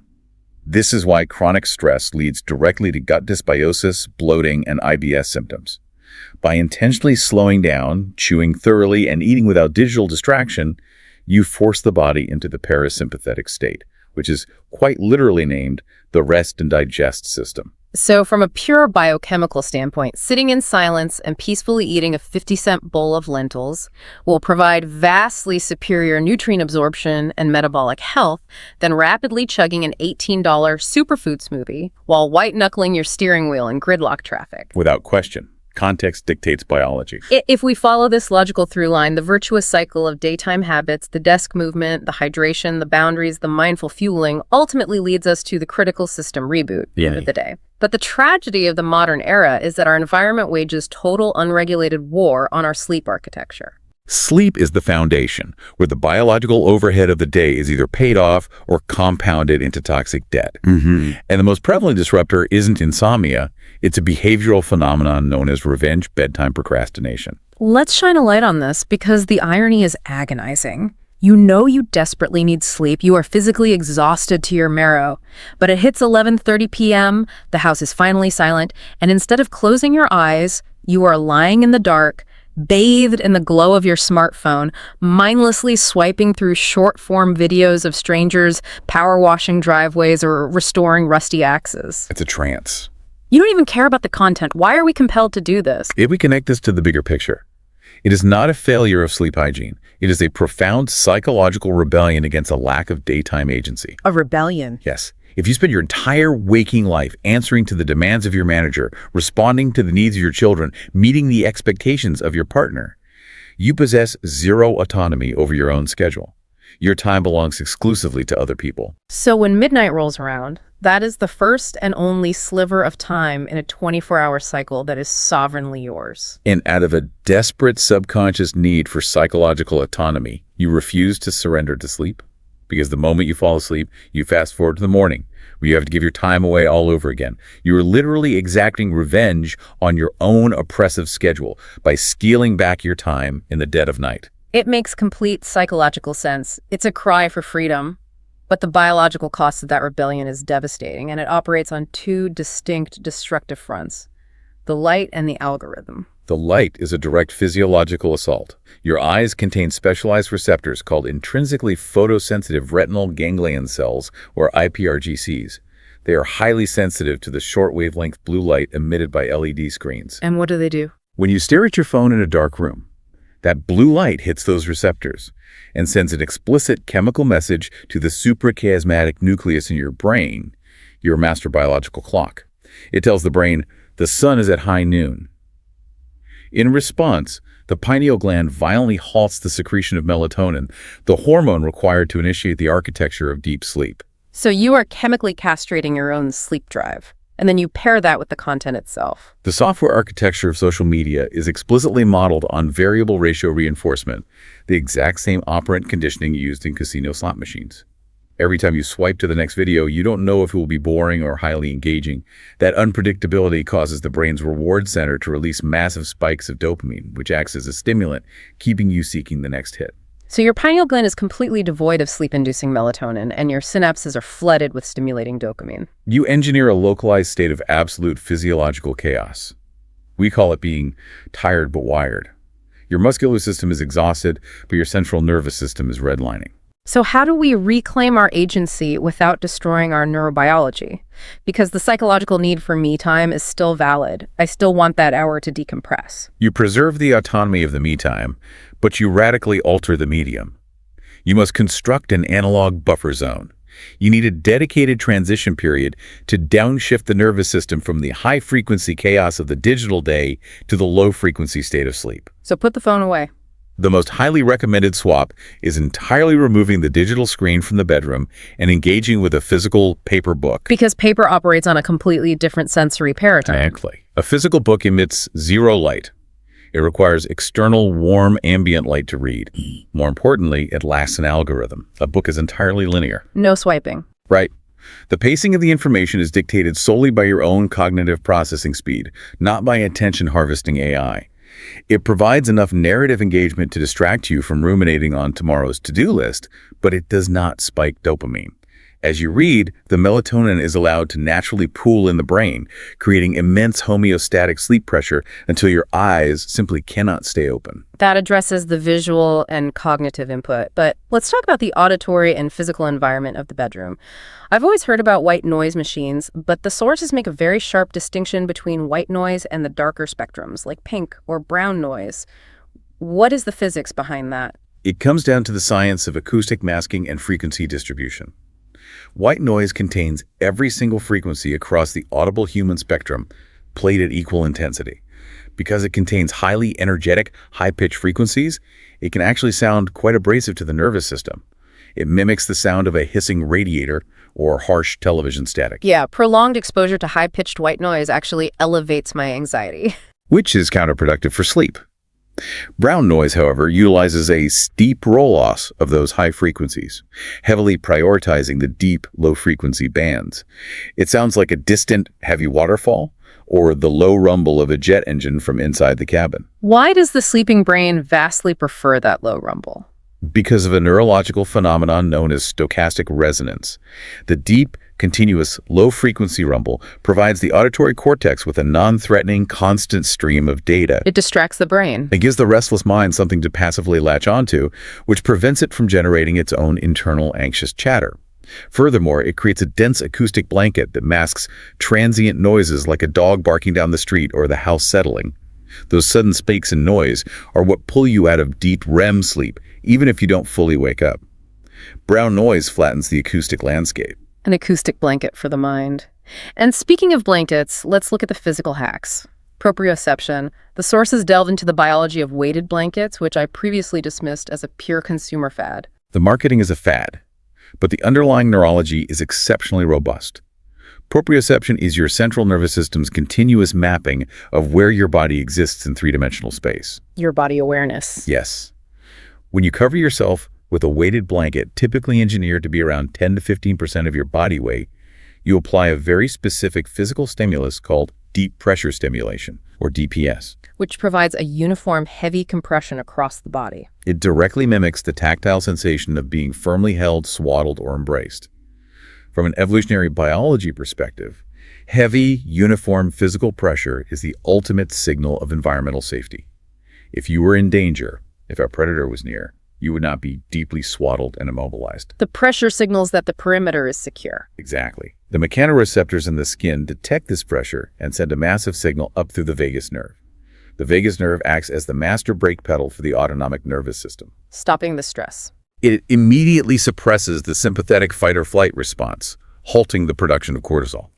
This is why chronic stress leads directly to gut dysbiosis, bloating, and IBS symptoms. By intentionally slowing down, chewing thoroughly, and eating without digital distraction, you force the body into the parasympathetic state, which is quite literally named the rest and digest system. So from a pure biochemical standpoint, sitting in silence and peacefully eating a 50-cent bowl of lentils will provide vastly superior nutrient absorption and metabolic health than rapidly chugging an $18 superfood smoothie while white-knuckling your steering wheel in gridlock traffic. Without question. Context dictates biology. If we follow this logical through line, the virtuous cycle of daytime habits, the desk movement, the hydration, the boundaries, the mindful fueling, ultimately leads us to the critical system reboot at the end of the day. But the tragedy of the modern era is that our environment wages total unregulated war on our sleep architecture. Sleep is the foundation, where the biological overhead of the day is either paid off or compounded into toxic debt. And the most prevalent disruptor isn't insomnia, it's a behavioral phenomenon known as revenge bedtime procrastination. Let's shine a light on this because the irony is agonizing. You know you desperately need sleep, you are physically exhausted to your marrow, but it hits 11:30 p.m., the house is finally silent, and instead of closing your eyes, you are lying in the dark, bathed in the glow of your smartphone, mindlessly swiping through short-form videos of strangers power washing driveways or restoring rusty axes. It's a trance. You don't even care about the content. Why are we compelled to do this? If we connect this to the bigger picture, it is not a failure of sleep hygiene. It is a profound psychological rebellion against a lack of daytime agency. A rebellion? Yes. If you spend your entire waking life answering to the demands of your manager, responding to the needs of your children, meeting the expectations of your partner, you possess zero autonomy over your own schedule. Your time belongs exclusively to other people. So when midnight rolls around, that is the first and only sliver of time in a 24-hour cycle that is sovereignly yours. And out of a desperate subconscious need for psychological autonomy, you refuse to surrender to sleep? Because the moment you fall asleep, you fast forward to the morning, where you have to give your time away all over again. You are literally exacting revenge on your own oppressive schedule by stealing back your time in the dead of night. It makes complete psychological sense. It's a cry for freedom. But the biological cost of that rebellion is devastating, and it operates on two distinct destructive fronts: the light and the algorithm. The light is a direct physiological assault. Your eyes contain specialized receptors called intrinsically photosensitive retinal ganglion cells, or iPRGCs. They are highly sensitive to the short wavelength blue light emitted by LED screens. And what do they do? When you stare at your phone in a dark room, that blue light hits those receptors and sends an explicit chemical message to the suprachiasmatic nucleus in your brain, your master biological clock. It tells the brain, the sun is at high noon. In response, the pineal gland violently halts the secretion of melatonin, the hormone required to initiate the architecture of deep sleep. So you are chemically castrating your own sleep drive, and then you pair that with the content itself. The software architecture of social media is explicitly modeled on variable ratio reinforcement, the exact same operant conditioning used in casino slot machines. Every time you swipe to the next video, you don't know if it will be boring or highly engaging. That unpredictability causes the brain's reward center to release massive spikes of dopamine, which acts as a stimulant, keeping you seeking the next hit. So your pineal gland is completely devoid of sleep-inducing melatonin, and your synapses are flooded with stimulating dopamine. You engineer a localized state of absolute physiological chaos. We call it being tired but wired. Your muscular system is exhausted, but your central nervous system is redlining. So how do we reclaim our agency without destroying our neurobiology? Because the psychological need for me time is still valid. I still want that hour to decompress. You preserve the autonomy of the me time, but you radically alter the medium. You must construct an analog buffer zone. You need a dedicated transition period to downshift the nervous system from the high-frequency chaos of the digital day to the low-frequency state of sleep. So put the phone away. The most highly recommended swap is entirely removing the digital screen from the bedroom and engaging with a physical paper book. Because paper operates on a completely different sensory paradigm. Exactly. A physical book emits zero light. It requires external, warm, ambient light to read. More importantly, it lacks an algorithm. A book is entirely linear. No swiping. Right. The pacing of the information is dictated solely by your own cognitive processing speed, not by attention-harvesting AI. It provides enough narrative engagement to distract you from ruminating on tomorrow's to-do list, but it does not spike dopamine. As you read, the melatonin is allowed to naturally pool in the brain, creating immense homeostatic sleep pressure until your eyes simply cannot stay open. That addresses the visual and cognitive input, but let's talk about the auditory and physical environment of the bedroom. I've always heard about white noise machines, but the sources make a very sharp distinction between white noise and the darker spectrums, like pink or brown noise. What is the physics behind that? It comes down to the science of acoustic masking and frequency distribution. White noise contains every single frequency across the audible human spectrum, played at equal intensity. Because it contains highly energetic, high-pitched frequencies, it can actually sound quite abrasive to the nervous system. It mimics the sound of a hissing radiator or harsh television static. Yeah, prolonged exposure to high-pitched white noise actually elevates my anxiety. Which is counterproductive for sleep. Brown noise, however, utilizes a steep roll-loss of those high frequencies, heavily prioritizing the deep, low-frequency bands. It sounds like a distant, heavy waterfall or the low rumble of a jet engine from inside the cabin. Why does the sleeping brain vastly prefer that low rumble? Because of a neurological phenomenon known as stochastic resonance. The deep, continuous, low-frequency rumble provides the auditory cortex with a non-threatening, constant stream of data. It distracts the brain. It gives the restless mind something to passively latch onto, which prevents it from generating its own internal anxious chatter. Furthermore, it creates a dense acoustic blanket that masks transient noises like a dog barking down the street or the house settling. Those sudden spikes in noise are what pull you out of deep REM sleep, even if you don't fully wake up. Brown noise flattens the acoustic landscape. An acoustic blanket for the mind. And speaking of blankets, let's look at the physical hacks. Proprioception. The sources delve into the biology of weighted blankets, which I previously dismissed as a pure consumer fad. The marketing is a fad, but the underlying neurology is exceptionally robust. Proprioception is your central nervous system's continuous mapping of where your body exists in three-dimensional space. Your body awareness. Yes. When you cover yourself with a weighted blanket, typically engineered to be around 10 to 15% of your body weight, you apply a very specific physical stimulus called deep pressure stimulation, or DPS. Which provides a uniform heavy compression across the body. It directly mimics the tactile sensation of being firmly held, swaddled, or embraced. From an evolutionary biology perspective, heavy, uniform physical pressure is the ultimate signal of environmental safety. If you were in danger, if a predator was near, you would not be deeply swaddled and immobilized. The pressure signals that the perimeter is secure. Exactly. The mechanoreceptors in the skin detect this pressure and send a massive signal up through the vagus nerve. The vagus nerve acts as the master brake pedal for the autonomic nervous system, stopping the stress. It immediately suppresses the sympathetic fight-or-flight response, halting the production of cortisol.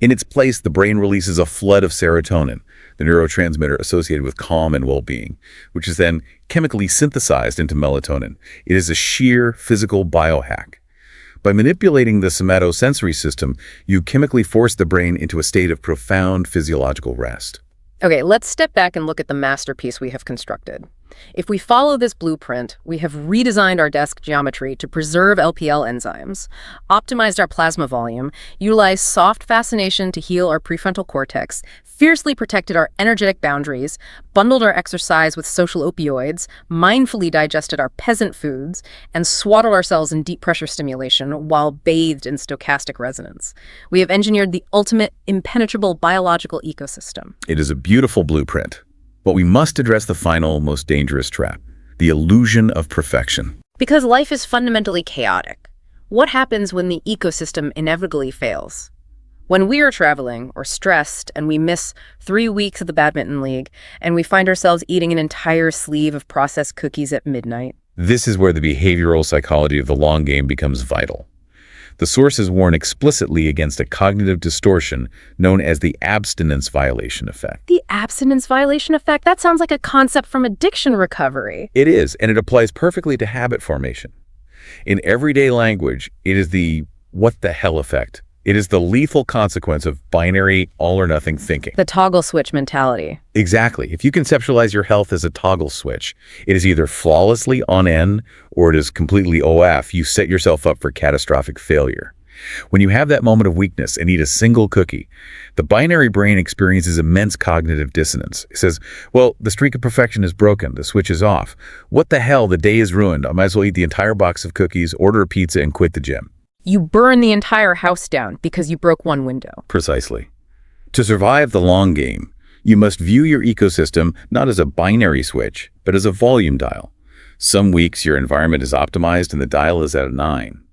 In its place, the brain releases a flood of serotonin, the neurotransmitter associated with calm and well-being, which is then chemically synthesized into melatonin. It is a sheer physical biohack. By manipulating the somatosensory system, you chemically force the brain into a state of profound physiological rest. Okay, let's step back and look at the masterpiece we have constructed. If we follow this blueprint, we have redesigned our desk geometry to preserve LPL enzymes, optimized our plasma volume, utilized soft fascination to heal our prefrontal cortex, fiercely protected our energetic boundaries, bundled our exercise with social opioids, mindfully digested our peasant foods, and swaddled ourselves in deep pressure stimulation while bathed in stochastic resonance. We have engineered the ultimate impenetrable biological ecosystem. It is a beautiful blueprint. But we must address the final, most dangerous trap, the illusion of perfection. Because life is fundamentally chaotic. What happens when the ecosystem inevitably fails? When we are traveling or stressed and we miss 3 weeks of the badminton league and we find ourselves eating an entire sleeve of processed cookies at midnight. This is where the behavioral psychology of the long game becomes vital. The sources warn explicitly against a cognitive distortion known as the abstinence violation effect. The abstinence violation effect? That sounds like a concept from addiction recovery. It is, and it applies perfectly to habit formation. In everyday language, it is the what the hell effect. It is the lethal consequence of binary all-or-nothing thinking. The toggle switch mentality. Exactly. If you conceptualize your health as a toggle switch, it is either flawlessly on N or it is completely OF. You set yourself up for catastrophic failure. When you have that moment of weakness and eat a single cookie, the binary brain experiences immense cognitive dissonance. It says, well, the streak of perfection is broken. The switch is off. What the hell? The day is ruined. I might as well eat the entire box of cookies, order a pizza, and quit the gym. You burn the entire house down because you broke one window. Precisely. To survive the long game, you must view your ecosystem not as a binary switch, but as a volume dial. Some weeks your environment is optimized and the dial is at a 9.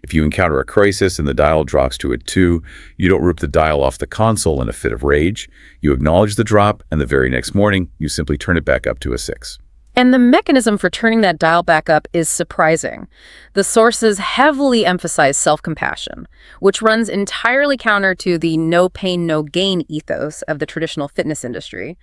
If you encounter a crisis and the dial drops to a 2, you don't rip the dial off the console in a fit of rage. You acknowledge the drop, and the very next morning, you simply turn it back up to a 6. And the mechanism for turning that dial back up is surprising. The sources heavily emphasize self-compassion, which runs entirely counter to the no pain, no gain ethos of the traditional fitness industry.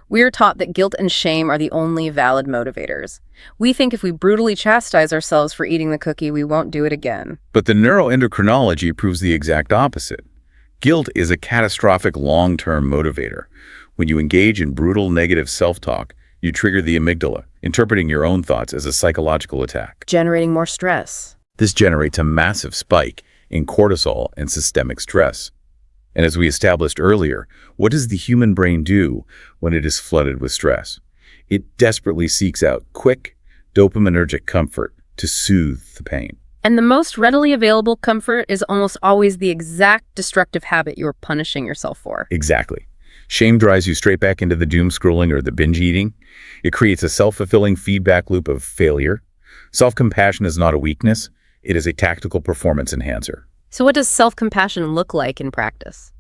We are taught that guilt and shame are the only valid motivators. We think if we brutally chastise ourselves for eating the cookie, we won't do it again. But the neuroendocrinology proves the exact opposite. Guilt is a catastrophic long-term motivator. When you engage in brutal negative self-talk, you trigger the amygdala, interpreting your own thoughts as a psychological attack. Generating more stress. This generates a massive spike in cortisol and systemic stress. And as we established earlier, what does the human brain do when it is flooded with stress? It desperately seeks out quick, dopaminergic comfort to soothe the pain. And the most readily available comfort is almost always the exact destructive habit you're punishing yourself for. Exactly. Shame drives you straight back into the doom scrolling or the binge eating. It creates a self-fulfilling feedback loop of failure. Self-compassion is not a weakness. It is a tactical performance enhancer. So what does self-compassion look like in practice?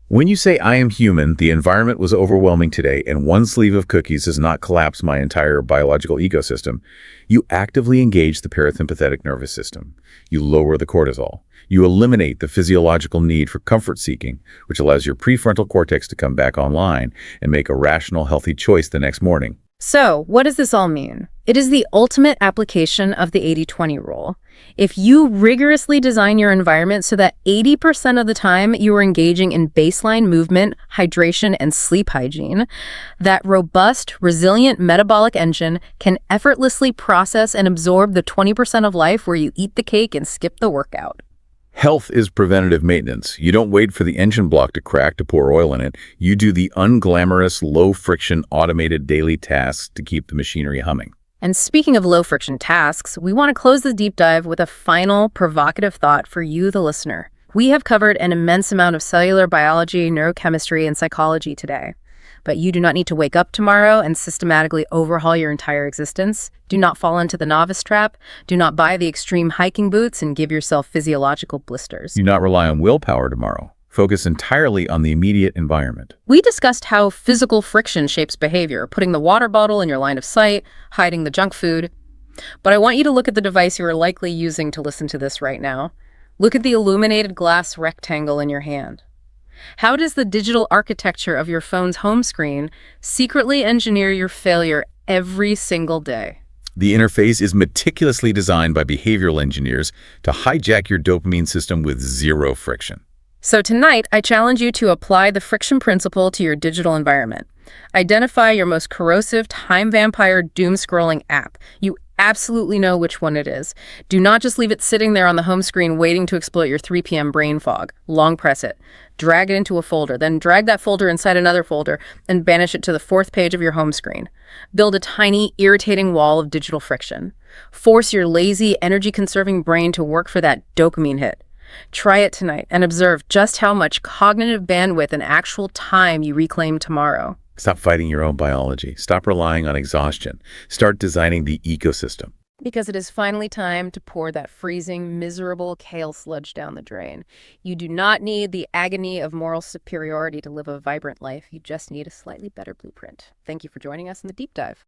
When you say, I am human, the environment was overwhelming today, and one sleeve of cookies does not collapse my entire biological ecosystem, you actively engage the parasympathetic nervous system. You lower the cortisol. You eliminate the physiological need for comfort seeking, which allows your prefrontal cortex to come back online and make a rational, healthy choice the next morning. So, what does this all mean? It is the ultimate application of the 80-20 rule. If you rigorously design your environment so that 80% of the time you are engaging in baseline movement, hydration, and sleep hygiene, that robust, resilient metabolic engine can effortlessly process and absorb the 20% of life where you eat the cake and skip the workout. Health is preventative maintenance. You don't wait for the engine block to crack to pour oil in it. You do the unglamorous, low-friction, automated daily tasks to keep the machinery humming. And speaking of low-friction tasks, we want to close the deep dive with a final, provocative thought for you, the listener. We have covered an immense amount of cellular biology, neurochemistry, and psychology today. But you do not need to wake up tomorrow and systematically overhaul your entire existence. Do not fall into the novice trap. Do not buy the extreme hiking boots and give yourself physiological blisters. Do not rely on willpower tomorrow. Focus entirely on the immediate environment. We discussed how physical friction shapes behavior, putting the water bottle in your line of sight, hiding the junk food. But I want you to look at the device you are likely using to listen to this right now. Look at the illuminated glass rectangle in your hand. How does the digital architecture of your phone's home screen secretly engineer your failure every single day? The interface is meticulously designed by behavioral engineers to hijack your dopamine system with zero friction. So tonight, I challenge you to apply the friction principle to your digital environment. Identify your most corrosive, time vampire, doom-scrolling app. You absolutely know which one it is. Do not just leave it sitting there on the home screen waiting to exploit your 3 p.m. brain fog. Long press it. Drag it into a folder. Then drag that folder inside another folder and banish it to the 4th page of your home screen. Build a tiny, irritating wall of digital friction. Force your lazy, energy-conserving brain to work for that dopamine hit. Try it tonight and observe just how much cognitive bandwidth and actual time you reclaim tomorrow. Stop fighting your own biology. Stop relying on exhaustion. Start designing the ecosystem. Because it is finally time to pour that freezing, miserable kale sludge down the drain. You do not need the agony of moral superiority to live a vibrant life. You just need a slightly better blueprint. Thank you for joining us in the deep dive.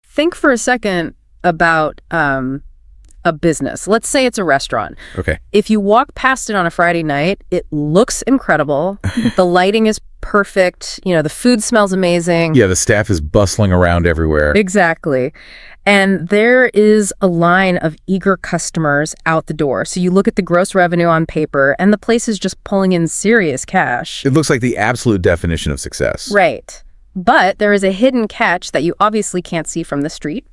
Think for a second about a business. Let's say it's a restaurant. Okay. If you walk past it on a Friday night, it looks incredible. The lighting is perfect. You know, the food smells amazing. Yeah, the staff is bustling around everywhere. Exactly. And there is a line of eager customers out the door. So you look at the gross revenue on paper, and the place is just pulling in serious cash. It looks like the absolute definition of success. Right. But there is a hidden catch that you obviously can't see from the street.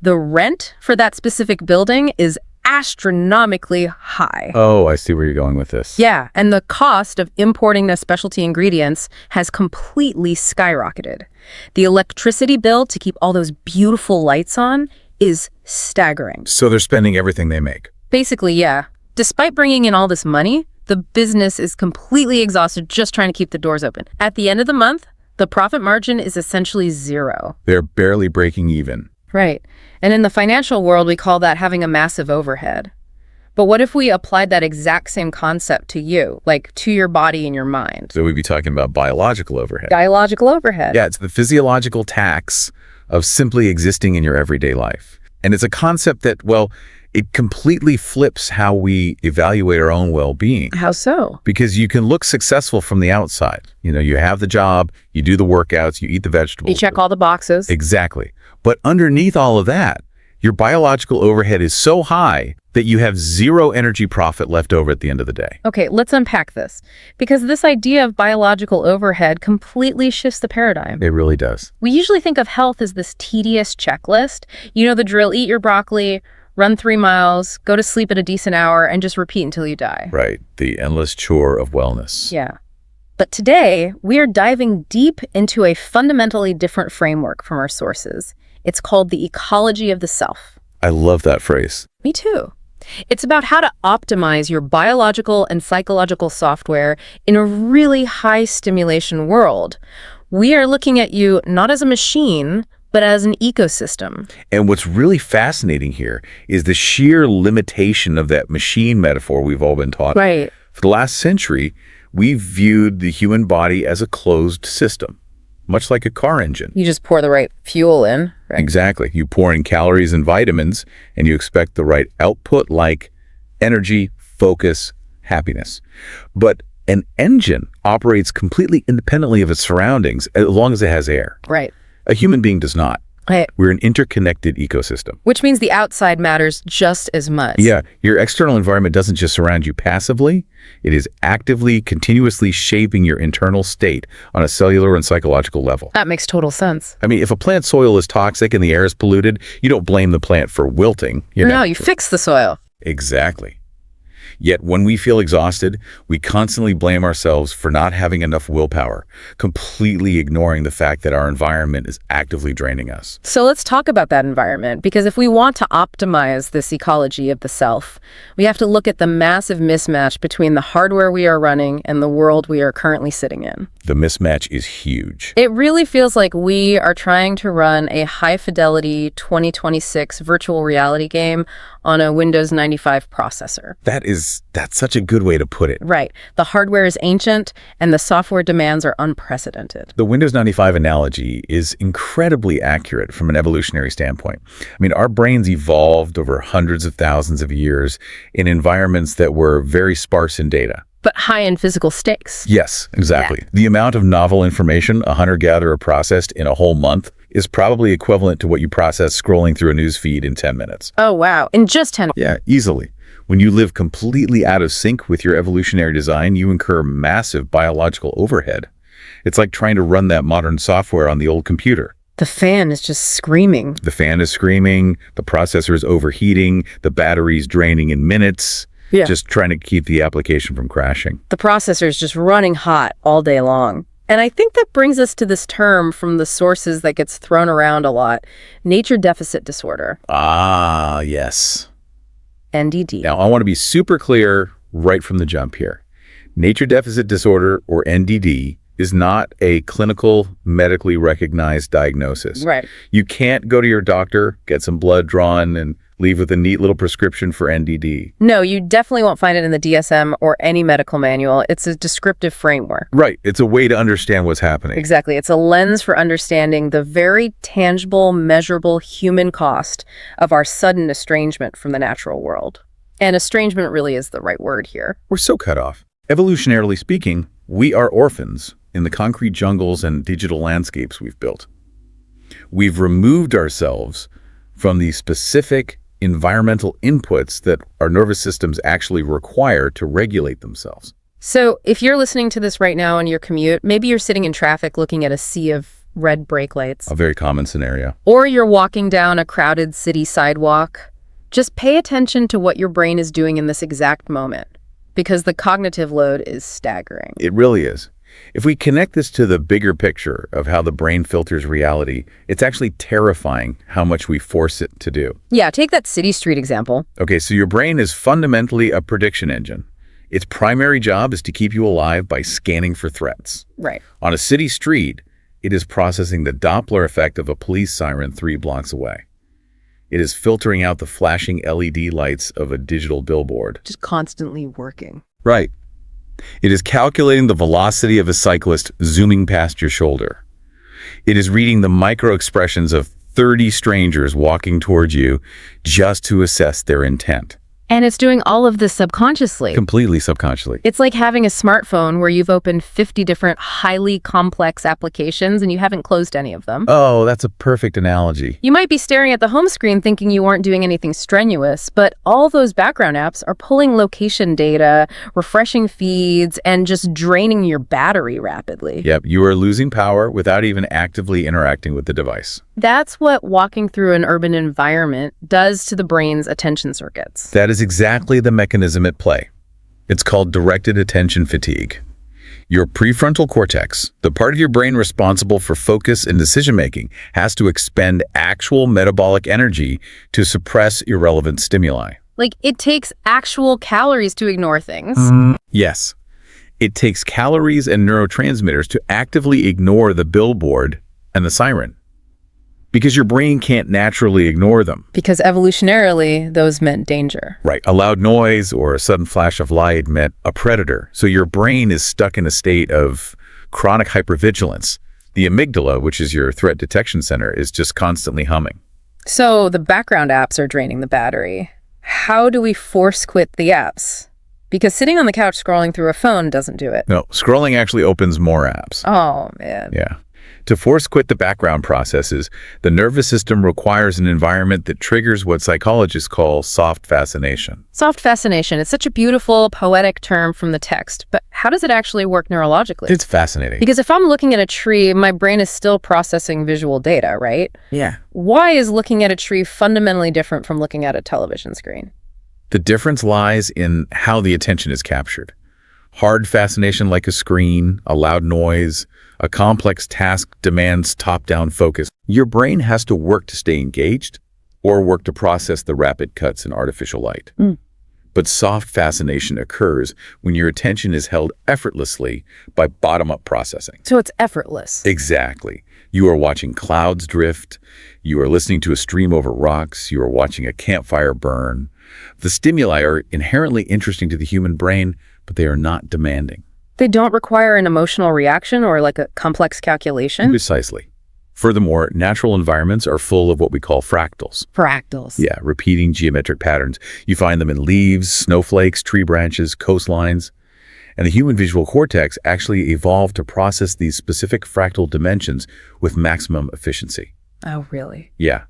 The rent for that specific building is astronomically high. Oh, I see where you're going with this. Yeah, and the cost of importing the specialty ingredients has completely skyrocketed. The electricity bill to keep all those beautiful lights on is staggering. So they're spending everything they make. Basically, yeah. Despite bringing in all this money, the business is completely exhausted just trying to keep the doors open. At the end of the month, the profit margin is essentially zero. They're barely breaking even. Right. And in the financial world, we call that having a massive overhead. But what if we applied that exact same concept to you, like to your body and your mind? So we'd be talking about biological overhead. Biological overhead. Yeah, it's the physiological tax of simply existing in your everyday life. And it's a concept that, well, it completely flips how we evaluate our own well-being. How so? Because you can look successful from the outside. You know, you have the job, you do the workouts, you eat the vegetables. You check all the boxes. Exactly. But underneath all of that, your biological overhead is so high that you have zero energy profit left over at the end of the day. Okay, let's unpack this. Because this idea of biological overhead completely shifts the paradigm. It really does. We usually think of health as this tedious checklist. You know the drill, eat your broccoli, run 3 miles, go to sleep at a decent hour, and just repeat until you die. Right. The endless chore of wellness. Yeah. But today, we are diving deep into a fundamentally different framework from our sources. It's called the ecology of the self. I love that phrase. Me too. It's about how to optimize your biological and psychological software in a really high stimulation world. We are looking at you not as a machine, but as an ecosystem. And what's really fascinating here is the sheer limitation of that machine metaphor we've all been taught. Right. For the last century, we've viewed the human body as a closed system, much like a car engine. You just pour the right fuel in. Right? Exactly. You pour in calories and vitamins, and you expect the right output like energy, focus, happiness. But an engine operates completely independently of its surroundings as long as it has air. Right. A human being does not. Right. We're an interconnected ecosystem. Which means the outside matters just as much. Yeah, your external environment doesn't just surround you passively. It is actively, continuously shaping your internal state on a cellular and psychological level. That makes total sense. I mean, if a plant soil is toxic and the air is polluted, you don't blame the plant for wilting. No, you fix the soil. Exactly. Yet when we feel exhausted, we constantly blame ourselves for not having enough willpower, completely ignoring the fact that our environment is actively draining us. So let's talk about that environment, because if we want to optimize this ecology of the self, we have to look at the massive mismatch between the hardware we are running and the world we are currently sitting in. The mismatch is huge. It really feels like we are trying to run a high-fidelity 2026 virtual reality game on a Windows 95 processor. That's such a good way to put it. Right. The hardware is ancient, and the software demands are unprecedented. The Windows 95 analogy is incredibly accurate from an evolutionary standpoint. I mean, our brains evolved over hundreds of thousands of years in environments that were very sparse in data. But high in physical stakes. Yes, exactly. Yeah. The amount of novel information a hunter-gatherer processed in a whole month is probably equivalent to what you process scrolling through a news feed in 10 minutes. Oh, wow. In just 10 minutes? Yeah, easily. When you live completely out of sync with your evolutionary design, you incur massive biological overhead. It's like trying to run that modern software on the old computer. The fan is just screaming. The fan is screaming, the processor is overheating, the battery's draining in minutes. Yeah. Just trying to keep the application from crashing. The processor is just running hot all day long. And I think that brings us to this term from the sources that gets thrown around a lot, nature deficit disorder. Ah, yes. NDD. Now, I want to be super clear right from the jump here. Nature deficit disorder, or NDD, is not a clinical, medically recognized diagnosis. Right. You can't go to your doctor, get some blood drawn, and leave with a neat little prescription for NDD. No, you definitely won't find it in the DSM or any medical manual. It's a descriptive framework. Right. It's a way to understand what's happening. Exactly. It's a lens for understanding the very tangible, measurable human cost of our sudden estrangement from the natural world. And estrangement really is the right word here. We're so cut off. Evolutionarily speaking, we are orphans in the concrete jungles and digital landscapes we've built. We've removed ourselves from the specific environmental inputs that our nervous systems actually require to regulate themselves. So if you're listening to this right now on your commute, maybe you're sitting in traffic looking at a sea of red brake lights. A very common scenario. Or you're walking down a crowded city sidewalk, Just pay attention to what your brain is doing in this exact moment, because the cognitive load is staggering. It really is. If we connect this to the bigger picture of how the brain filters reality, it's actually terrifying how much we force it to do. Yeah, take that city street example. Okay, so your brain is fundamentally a prediction engine. Its primary job is to keep you alive by scanning for threats. Right. On a city street, it is processing the Doppler effect of a police siren 3 blocks away. It is filtering out the flashing LED lights of a digital billboard. Just constantly working. Right. It is calculating the velocity of a cyclist zooming past your shoulder. It is reading the micro-expressions of 30 strangers walking towards you just to assess their intent. And it's doing all of this subconsciously. Completely subconsciously. It's like having a smartphone where you've opened 50 different highly complex applications and you haven't closed any of them. Oh, that's a perfect analogy. You might be staring at the home screen thinking you aren't doing anything strenuous, but all those background apps are pulling location data, refreshing feeds, and just draining your battery rapidly. Yep, you are losing power without even actively interacting with the device. That's what walking through an urban environment does to the brain's attention circuits. That is exactly the mechanism at play. It's called directed attention fatigue. Your prefrontal cortex, the part of your brain responsible for focus and decision-making, has to expend actual metabolic energy to suppress irrelevant stimuli. Like, it takes actual calories to ignore things. Yes. It takes calories and neurotransmitters to actively ignore the billboard and the siren, because your brain can't naturally ignore them. Because evolutionarily, those meant danger. Right. A loud noise or a sudden flash of light meant a predator. So your brain is stuck in a state of chronic hypervigilance. The amygdala, which is your threat detection center, is just constantly humming. So the background apps are draining the battery. How do we force quit the apps? Because sitting on the couch scrolling through a phone doesn't do it. No, scrolling actually opens more apps. Oh, man. Yeah. To force quit the background processes, the nervous system requires an environment that triggers what psychologists call soft fascination. Soft fascination. It's such a beautiful, poetic term from the text, but how does it actually work neurologically? It's fascinating. Because if I'm looking at a tree, my brain is still processing visual data, right? Yeah. Why is looking at a tree fundamentally different from looking at a television screen? The difference lies in how the attention is captured. Hard fascination like a screen, a loud noise, a complex task demands top-down focus. Your brain has to work to stay engaged or work to process the rapid cuts in artificial light. But soft fascination occurs when your attention is held effortlessly by bottom-up processing. So it's effortless. Exactly. You are watching clouds drift. You are listening to a stream over rocks. You are watching a campfire burn. The stimuli are inherently interesting to the human brain, but they are not demanding. They don't require an emotional reaction or like a complex calculation? Precisely. Furthermore, natural environments are full of what we call fractals. Fractals. Yeah, repeating geometric patterns. You find them in leaves, snowflakes, tree branches, coastlines. And the human visual cortex actually evolved to process these specific fractal dimensions with maximum efficiency. Oh, really? Yeah.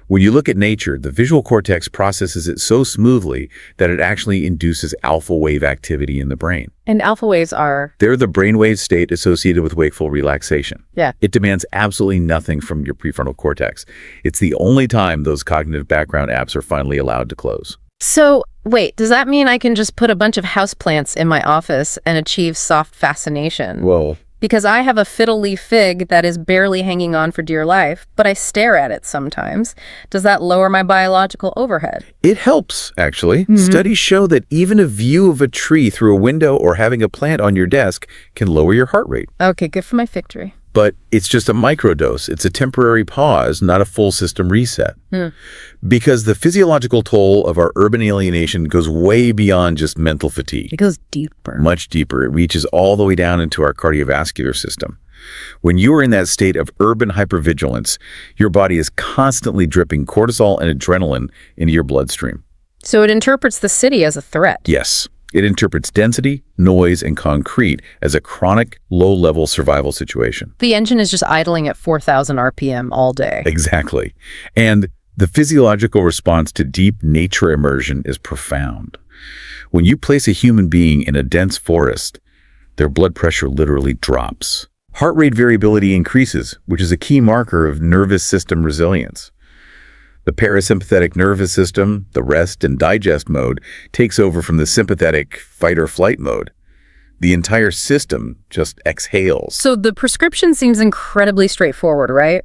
When you look at nature, the visual cortex processes it so smoothly that it actually induces alpha wave activity in the brain. And alpha waves are? They're the brainwave state associated with wakeful relaxation. Yeah. It demands absolutely nothing from your prefrontal cortex. It's the only time those cognitive background apps are finally allowed to close. So, wait, does that mean I can just put a bunch of houseplants in my office and achieve soft fascination? Whoa. Because I have a fiddle leaf fig that is barely hanging on for dear life, but I stare at it sometimes. Does that lower my biological overhead? It helps, actually. Studies show that even a view of a tree through a window or having a plant on your desk can lower your heart rate. Okay, good for my victory. But it's just a microdose. It's a temporary pause, not a full system reset. Because the physiological toll of our urban alienation goes way beyond just mental fatigue. It goes deeper. Much deeper. It reaches all the way down into our cardiovascular system. When you are in that state of urban hypervigilance, your body is constantly dripping cortisol and adrenaline into your bloodstream. So it interprets the city as a threat. Yes. It interprets density, noise, and concrete as a chronic, low-level survival situation. The engine is just idling at 4,000 RPM all day. Exactly. And the physiological response to deep nature immersion is profound. When you place a human being in a dense forest, their blood pressure literally drops. Heart rate variability increases, which is a key marker of nervous system resilience. The parasympathetic nervous system, the rest and digest mode, takes over from the sympathetic fight or flight mode. The entire system just exhales. So the prescription seems incredibly straightforward, right?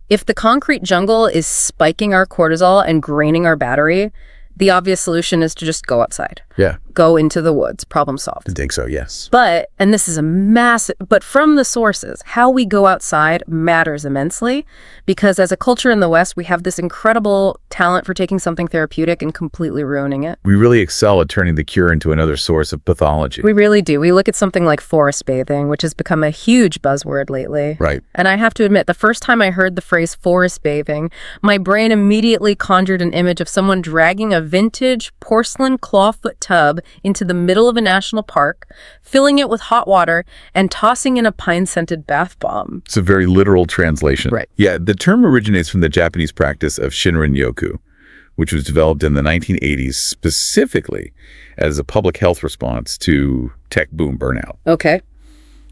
If the concrete jungle is spiking our cortisol and draining our battery, the obvious solution is to just go outside. Yeah, Go into the woods. Problem solved. I think so, yes. But, and this is but from the sources, how we go outside matters immensely, because as a culture in the West, we have this incredible talent for taking something therapeutic and completely ruining it. We really excel at turning the cure into another source of pathology. We really do. We look at something like forest bathing, which has become a huge buzzword lately. Right. And I have to admit, the first time I heard the phrase forest bathing, my brain immediately conjured an image of someone dragging a vintage porcelain clawfoot tub into the middle of a national park, filling it with hot water, and tossing in a pine-scented bath bomb. It's a very literal translation. Right. Yeah, the term originates from the Japanese practice of Shinrin-yoku, which was developed in the 1980s specifically as a public health response to tech boom burnout. Okay.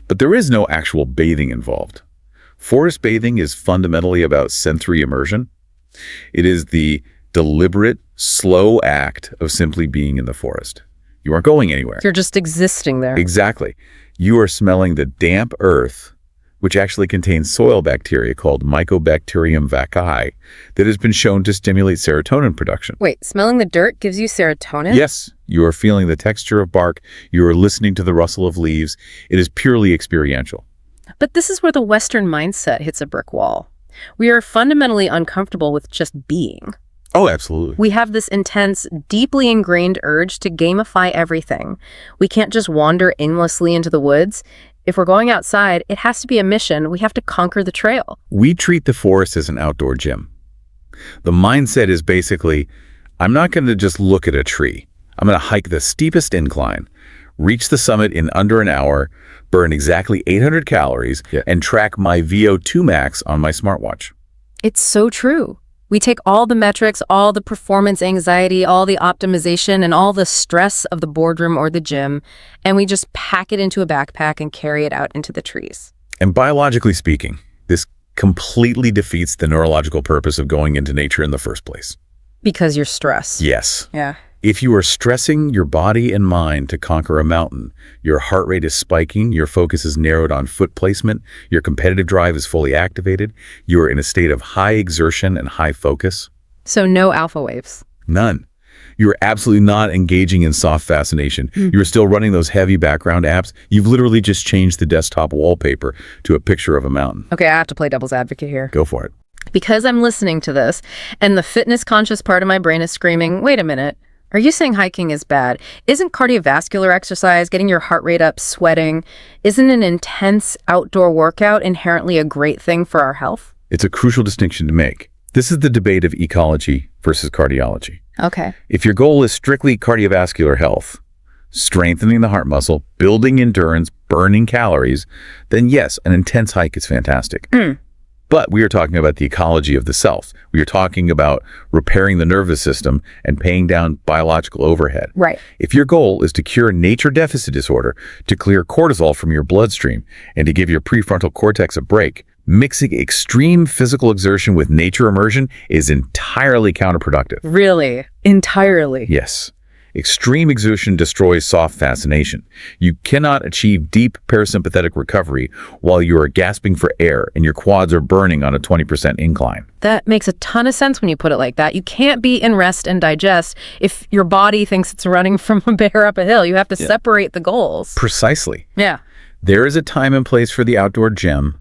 But there is no actual bathing involved. Forest bathing is fundamentally about sensory immersion. It is the deliberate, slow act of simply being in the forest. You aren't going anywhere. You're just existing there. Exactly. You are smelling the damp earth, which actually contains soil bacteria called Mycobacterium vaccae that has been shown to stimulate serotonin production. Wait, smelling the dirt gives you serotonin? Yes, you are feeling the texture of bark. You are listening to the rustle of leaves. It is purely experiential. But this is where the Western mindset hits a brick wall. We are fundamentally uncomfortable with just being. Oh, absolutely. We have this intense, deeply ingrained urge to gamify everything. We can't just wander aimlessly into the woods. If we're going outside, it has to be a mission. We have to conquer the trail. We treat the forest as an outdoor gym. The mindset is basically, I'm not going to just look at a tree. I'm going to hike the steepest incline, reach the summit in under an hour, burn exactly 800 calories, and track my VO2 max on my smartwatch. It's so true. We take all the metrics, all the performance anxiety, all the optimization, and all the stress of the boardroom or the gym, and we just pack it into a backpack and carry it out into the trees. And biologically speaking, this completely defeats the neurological purpose of going into nature in the first place. Because you're stressed. Yes. Yeah. If you are stressing your body and mind to conquer a mountain, your heart rate is spiking, your focus is narrowed on foot placement, your competitive drive is fully activated, you are in a state of high exertion and high focus. So no alpha waves. None. You are absolutely not engaging in soft fascination. You are still running those heavy background apps. You've literally just changed the desktop wallpaper to a picture of a mountain. Okay, I have to play devil's advocate here. Go for it. Because I'm listening to this, and the fitness conscious part of my brain is screaming, wait a minute. Are you saying hiking is bad? Isn't cardiovascular exercise, getting your heart rate up, sweating, isn't an intense outdoor workout inherently a great thing for our health? It's a crucial distinction to make. This is the debate of ecology versus cardiology. Okay. If your goal is strictly cardiovascular health, strengthening the heart muscle, building endurance, burning calories, then yes, an intense hike is fantastic. But we are talking about the ecology of the self. We are talking about repairing the nervous system and paying down biological overhead. Right. If your goal is to cure nature deficit disorder, to clear cortisol from your bloodstream, and to give your prefrontal cortex a break, mixing extreme physical exertion with nature immersion is entirely counterproductive. Really? Entirely? Yes. Extreme exertion destroys soft fascination. You cannot achieve deep parasympathetic recovery while you are gasping for air and your quads are burning on a 20% incline. That makes a ton of sense when you put it like that. You can't be in rest and digest if your body thinks it's running from a bear up a hill. You have to separate the goals. Precisely. Yeah. There is a time and place for the outdoor gym,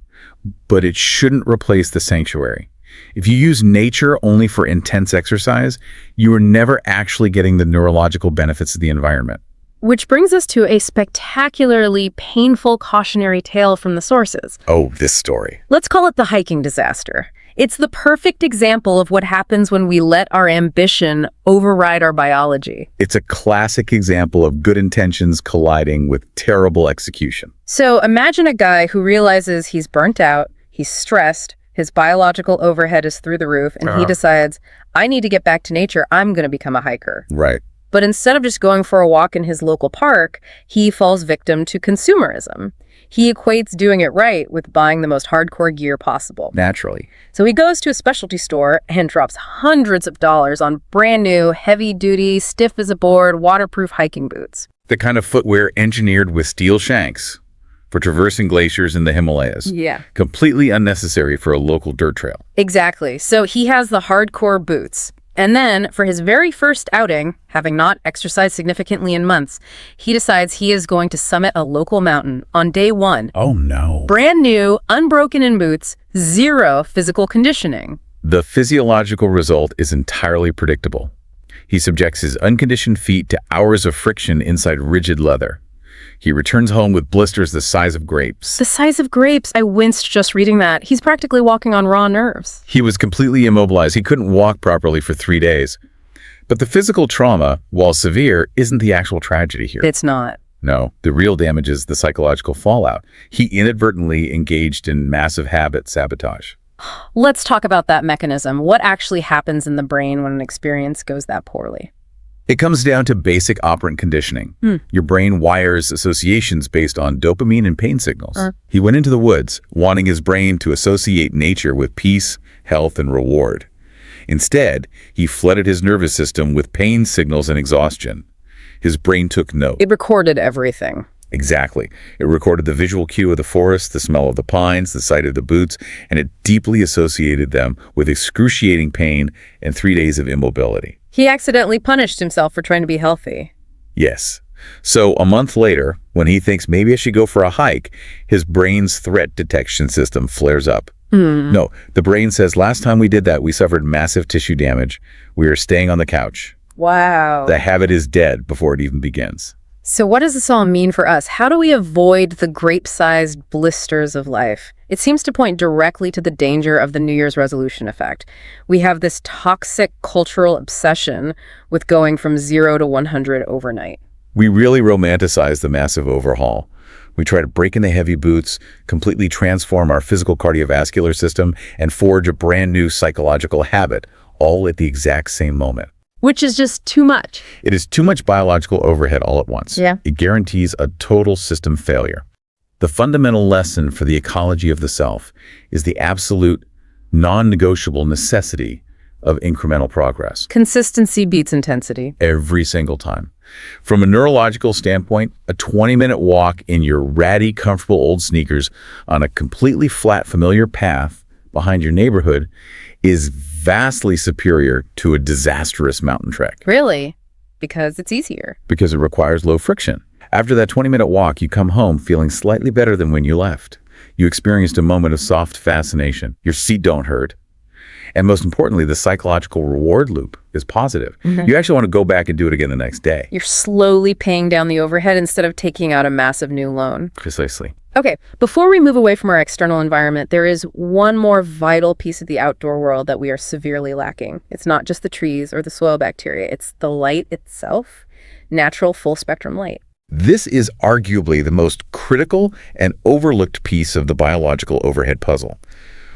but it shouldn't replace the sanctuary. If you use nature only for intense exercise, you are never actually getting the neurological benefits of the environment. Which brings us to a spectacularly painful cautionary tale from the sources. Oh, this story. Let's call it the hiking disaster. It's the perfect example of what happens when we let our ambition override our biology. It's a classic example of good intentions colliding with terrible execution. So imagine a guy who realizes he's burnt out, he's stressed, his biological overhead is through the roof, and he decides, I need to get back to nature. I'm going to become a hiker. Right. But instead of just going for a walk in his local park, he falls victim to consumerism. He equates doing it right with buying the most hardcore gear possible. Naturally. So he goes to a specialty store and drops hundreds of dollars on brand new, heavy-duty, stiff as a board, waterproof hiking boots. The kind of footwear engineered with steel shanks for traversing glaciers in the Himalayas. Yeah. Completely unnecessary for a local dirt trail. Exactly. So he has the hardcore boots. And then, for his very first outing, having not exercised significantly in months, he decides he is going to summit a local mountain on day 1. Oh, no. Brand new, unbroken in boots, zero physical conditioning. The physiological result is entirely predictable. He subjects his unconditioned feet to hours of friction inside rigid leather. He returns home with blisters the size of grapes. The size of grapes. I winced just reading that. He's practically walking on raw nerves. He was completely immobilized. He couldn't walk properly for 3 days. But the physical trauma, while severe, isn't the actual tragedy here. It's not. No, the real damage is the psychological fallout. He inadvertently engaged in massive habit sabotage. Let's talk about that mechanism. What actually happens in the brain when an experience goes that poorly? It comes down to basic operant conditioning. Your brain wires associations based on dopamine and pain signals. He went into the woods, wanting his brain to associate nature with peace, health, and reward. Instead, he flooded his nervous system with pain signals and exhaustion. His brain took note. It recorded everything. Exactly. It recorded the visual cue of the forest, the smell of the pines, the sight of the boots, and it deeply associated them with excruciating pain and 3 days of immobility. He accidentally punished himself for trying to be healthy. Yes. So a month later, when he thinks maybe I should go for a hike, his brain's threat detection system flares up. No, the brain says, last time we did that, we suffered massive tissue damage. We are staying on the couch. Wow. The habit is dead before it even begins. So what does this all mean for us? How do we avoid the grape-sized blisters of life? It seems to point directly to the danger of the New Year's resolution effect. We have this toxic cultural obsession with going from 0 to 100 overnight. We really romanticize the massive overhaul. We try to break in the heavy boots, completely transform our physical cardiovascular system, and forge a brand new psychological habit, all at the exact same moment. Which is just too much. It is too much biological overhead all at once. Yeah. It guarantees a total system failure. The fundamental lesson for the ecology of the self is the absolute, non-negotiable necessity of incremental progress. Consistency beats intensity. Every single time. From a neurological standpoint, a 20-minute walk in your ratty, comfortable old sneakers on a completely flat, familiar path behind your neighborhood is vastly superior to a disastrous mountain trek. Really? Because it's easier. Because it requires low friction. After that 20-minute walk, you come home feeling slightly better than when you left. You experienced a moment of soft fascination. Your feet don't hurt. And most importantly, the psychological reward loop is positive. You actually want to go back and do it again the next day. You're slowly paying down the overhead instead of taking out a massive new loan. Precisely. Okay, before we move away from our external environment, there is one more vital piece of the outdoor world that we are severely lacking. It's not just the trees or the soil bacteria, it's the light itself, natural full-spectrum light. This is arguably the most critical and overlooked piece of the biological overhead puzzle.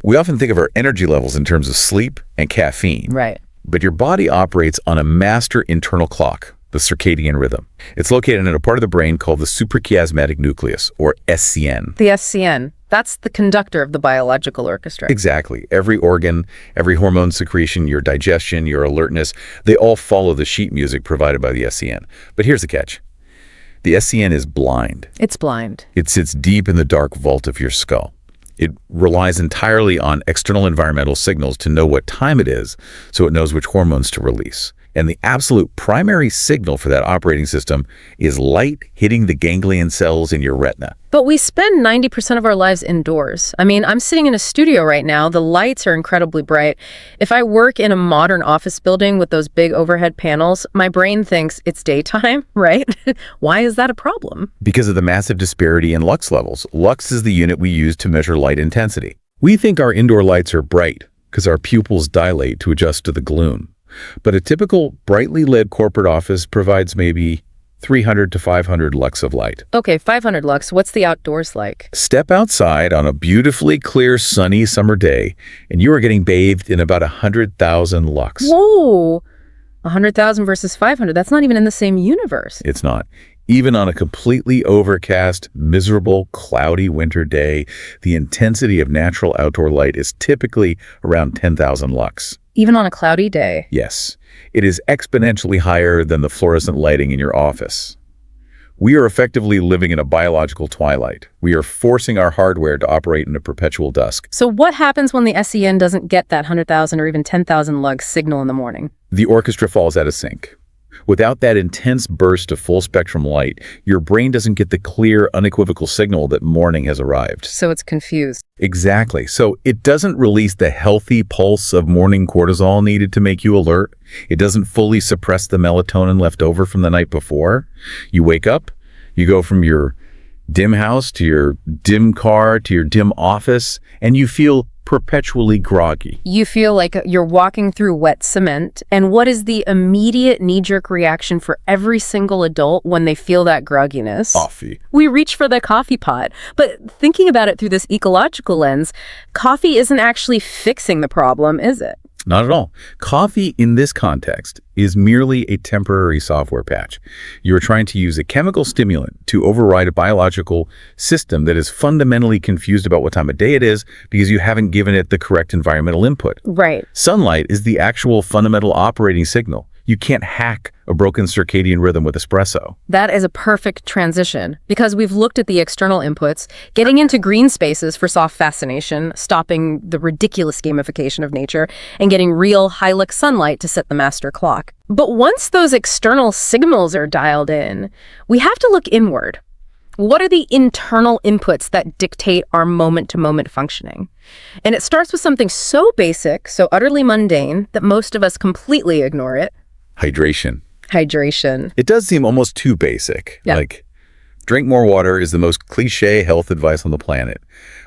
We often think of our energy levels in terms of sleep and caffeine. Right. But your body operates on a master internal clock, the circadian rhythm. It's located in a part of the brain called the suprachiasmatic nucleus, or SCN. The SCN, that's the conductor of the biological orchestra. Exactly. Every organ, every hormone secretion, your digestion, your alertness, they all follow the sheet music provided by the SCN. But here's the catch. The SCN is blind. It's blind. It sits deep in the dark vault of your skull. It relies entirely on external environmental signals to know what time it is, so it knows which hormones to release. And the absolute primary signal for that operating system is light hitting the ganglion cells in your retina. But we spend 90% of our lives indoors. I mean, I'm sitting in a studio right now. The lights are incredibly bright. If I work in a modern office building with those big overhead panels, my brain thinks it's daytime, right? Why is that a problem? Because of the massive disparity in lux levels. Lux is the unit we use to measure light intensity. We think our indoor lights are bright because our pupils dilate to adjust to the gloom. But a typical brightly lit corporate office provides maybe 300 to 500 lux of light. Okay, 500 lux. What's the outdoors like? Step outside on a beautifully clear, sunny summer day, and you are getting bathed in about 100,000 lux. Whoa! 100,000 versus 500, that's not even in the same universe. It's not. Even on a completely overcast, miserable, cloudy winter day, the intensity of natural outdoor light is typically around 10,000 lux. Even on a cloudy day. Yes, it is exponentially higher than the fluorescent lighting in your office. We are effectively living in a biological twilight. We are forcing our hardware to operate in a perpetual dusk. So what happens when the SEN doesn't get that 100,000 or even 10,000 lux signal in the morning? The orchestra falls out of sync. Without that intense burst of full-spectrum light, your brain doesn't get the clear, unequivocal signal that morning has arrived. So it's confused. Exactly. So it doesn't release the healthy pulse of morning cortisol needed to make you alert. It doesn't fully suppress the melatonin left over from the night before. You wake up, you go from your dim house to your dim car to your dim office, and you feel perpetually groggy. You feel like you're walking through wet cement. And what is the immediate knee-jerk reaction for every single adult when they feel that grogginess? Coffee. We reach for the coffee pot. But thinking about it through this ecological lens, coffee isn't actually fixing the problem, is it? Not at all. Coffee in this context is merely a temporary software patch. You're trying to use a chemical stimulant to override a biological system that is fundamentally confused about what time of day it is because you haven't given it the correct environmental input. Right. Sunlight is the actual fundamental operating signal. You can't hack a broken circadian rhythm with espresso. That is a perfect transition because we've looked at the external inputs, getting into green spaces for soft fascination, stopping the ridiculous gamification of nature, and getting real high-lux sunlight to set the master clock. But once those external signals are dialed in, we have to look inward. What are the internal inputs that dictate our moment-to-moment functioning? And it starts with something so basic, so utterly mundane, that most of us completely ignore it. Hydration. Hydration. It does seem almost too basic. Yeah. Like, drink more water is the most cliche health advice on the planet.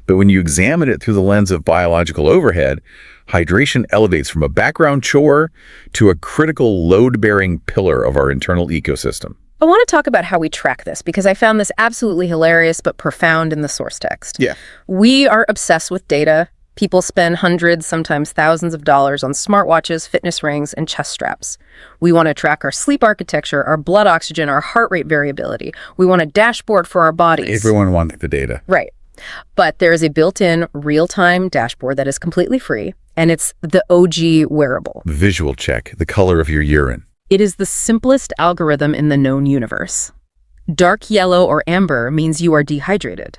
But when you examine it through the lens of biological overhead, hydration elevates from a background chore to a critical load-bearing pillar of our internal ecosystem. I want to talk about how we track this because I found this absolutely hilarious but profound in the source text. Yeah. We are obsessed with data. People spend hundreds, sometimes thousands of dollars on smartwatches, fitness rings, and chest straps. We want to track our sleep architecture, our blood oxygen, our heart rate variability. We want a dashboard for our bodies. Everyone wants the data. Right. But there is a built-in real-time dashboard that is completely free, and it's the OG wearable. Visual check, the color of your urine. It is the simplest algorithm in the known universe. Dark yellow or amber means you are dehydrated.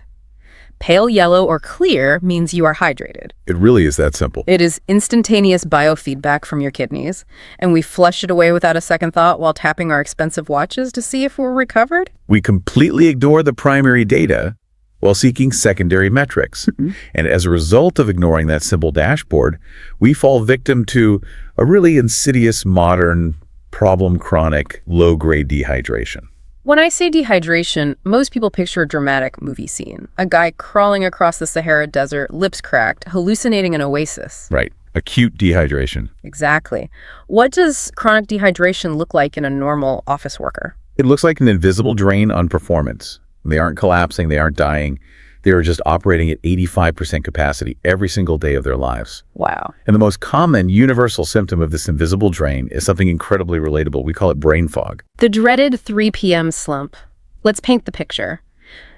Pale yellow or clear means you are hydrated. It really is that simple. It is instantaneous biofeedback from your kidneys, and we flush it away without a second thought while tapping our expensive watches to see if we're recovered. We completely ignore the primary data while seeking secondary metrics. And as a result of ignoring that simple dashboard, we fall victim to a really insidious, modern, chronic, low-grade dehydration. When I say dehydration, most people picture a dramatic movie scene. A guy crawling across the Sahara Desert, lips cracked, hallucinating an oasis. Right. Acute dehydration. Exactly. What does chronic dehydration look like in a normal office worker? It looks like an invisible drain on performance. They aren't collapsing, they aren't dying. They are just operating at 85% capacity every single day of their lives. Wow. And the most common universal symptom of this invisible drain is something incredibly relatable. We call it brain fog. The dreaded 3 p.m. slump. Let's paint the picture.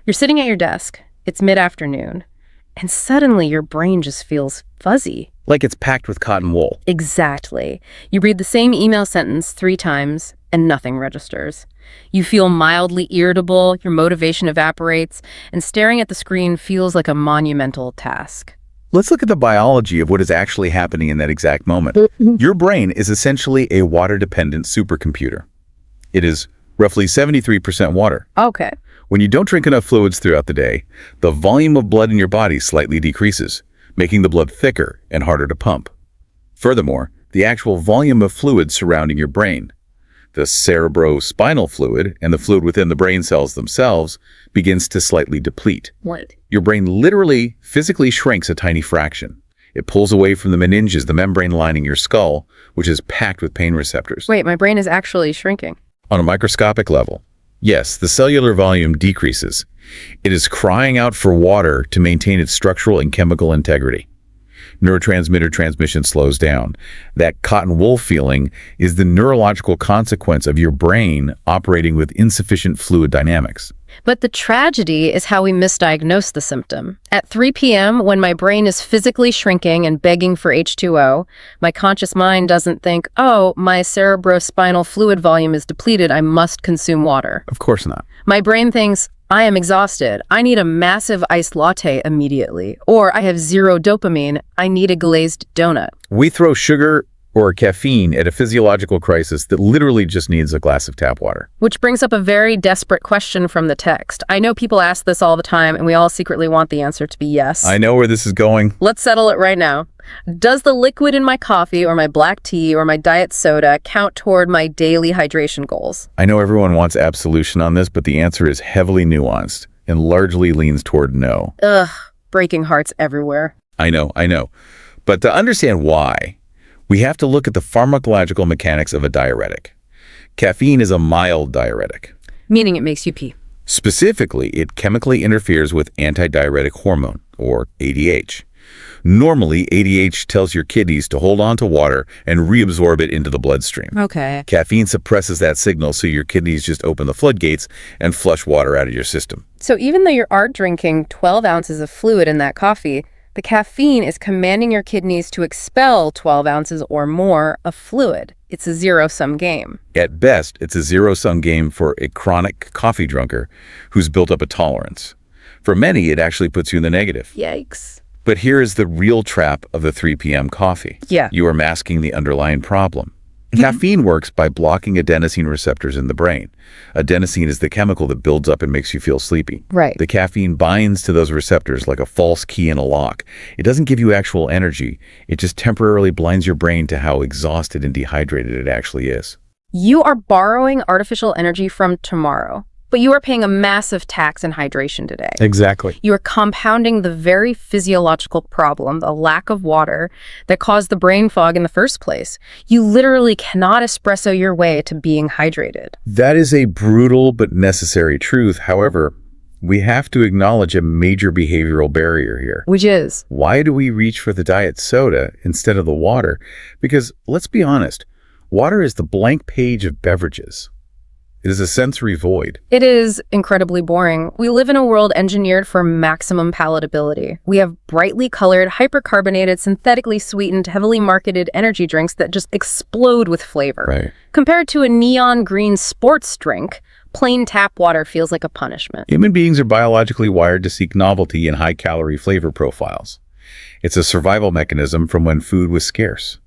You're sitting at your desk. It's mid-afternoon. And suddenly your brain just feels fuzzy. Like it's packed with cotton wool. Exactly. You read the same email sentence 3 times and nothing registers. You feel mildly irritable, your motivation evaporates, and staring at the screen feels like a monumental task. Let's look at the biology of what is actually happening in that exact moment. Your brain is essentially a water-dependent supercomputer. It is roughly 73% water. Okay. When you don't drink enough fluids throughout the day, the volume of blood in your body slightly decreases, making the blood thicker and harder to pump. Furthermore, the actual volume of fluid surrounding your brain, the cerebrospinal fluid and the fluid within the brain cells themselves, begins to slightly deplete. What? Your brain literally, physically shrinks a tiny fraction. It pulls away from the meninges, the membrane lining your skull, which is packed with pain receptors. Wait, my brain is actually shrinking. On a microscopic level, yes, the cellular volume decreases. It is crying out for water to maintain its structural and chemical integrity. Neurotransmitter transmission slows down. That cotton wool feeling is the neurological consequence of your brain operating with insufficient fluid dynamics. But the tragedy is how we misdiagnose the symptom. At 3 p.m., when my brain is physically shrinking and begging for H2O, my conscious mind doesn't think, oh, my cerebrospinal fluid volume is depleted, I must consume water. Of course not. My brain thinks, I am exhausted, I need a massive iced latte immediately. Or I have zero dopamine, I need a glazed donut. We throw sugar or caffeine at a physiological crisis that literally just needs a glass of tap water. Which brings up a very desperate question from the text. I know people ask this all the time, and we all secretly want the answer to be yes. I know where this is going. Let's settle it right now. Does the liquid in my coffee or my black tea or my diet soda count toward my daily hydration goals? I know everyone wants absolution on this, but the answer is heavily nuanced and largely leans toward no. Ugh, breaking hearts everywhere. I know. But to understand why, we have to look at the pharmacological mechanics of a diuretic. Caffeine is a mild diuretic. Meaning it makes you pee. Specifically, it chemically interferes with antidiuretic hormone, or ADH. Normally, ADH tells your kidneys to hold on to water and reabsorb it into the bloodstream. Okay. Caffeine suppresses that signal, so your kidneys just open the floodgates and flush water out of your system. So even though you are drinking 12 ounces of fluid in that coffee, the caffeine is commanding your kidneys to expel 12 ounces or more of fluid. It's a zero-sum game. At best, it's a zero-sum game for a chronic coffee drunker who's built up a tolerance. For many, it actually puts you in the negative. Yikes. But here is the real trap of the 3 p.m. coffee. Yeah. You are masking the underlying problem. Caffeine works by blocking adenosine receptors in the brain. Adenosine is the chemical that builds up and makes you feel sleepy. Right. The caffeine binds to those receptors like a false key in a lock. It doesn't give you actual energy. It just temporarily blinds your brain to how exhausted and dehydrated it actually is. You are borrowing artificial energy from tomorrow, but you are paying a massive tax in hydration today. Exactly. You are compounding the very physiological problem, the lack of water, that caused the brain fog in the first place. You literally cannot espresso your way to being hydrated. That is a brutal but necessary truth. However, we have to acknowledge a major behavioral barrier here. Which is? Why do we reach for the diet soda instead of the water? Because, let's be honest, water is the blank page of beverages. It is a sensory void. It is incredibly boring. We live in a world engineered for maximum palatability. We have brightly colored, hypercarbonated, synthetically sweetened, heavily marketed energy drinks that just explode with flavor. Right. Compared to a neon green sports drink, plain tap water feels like a punishment. Human beings are biologically wired to seek novelty and high-calorie flavor profiles. It's a survival mechanism from when food was scarce.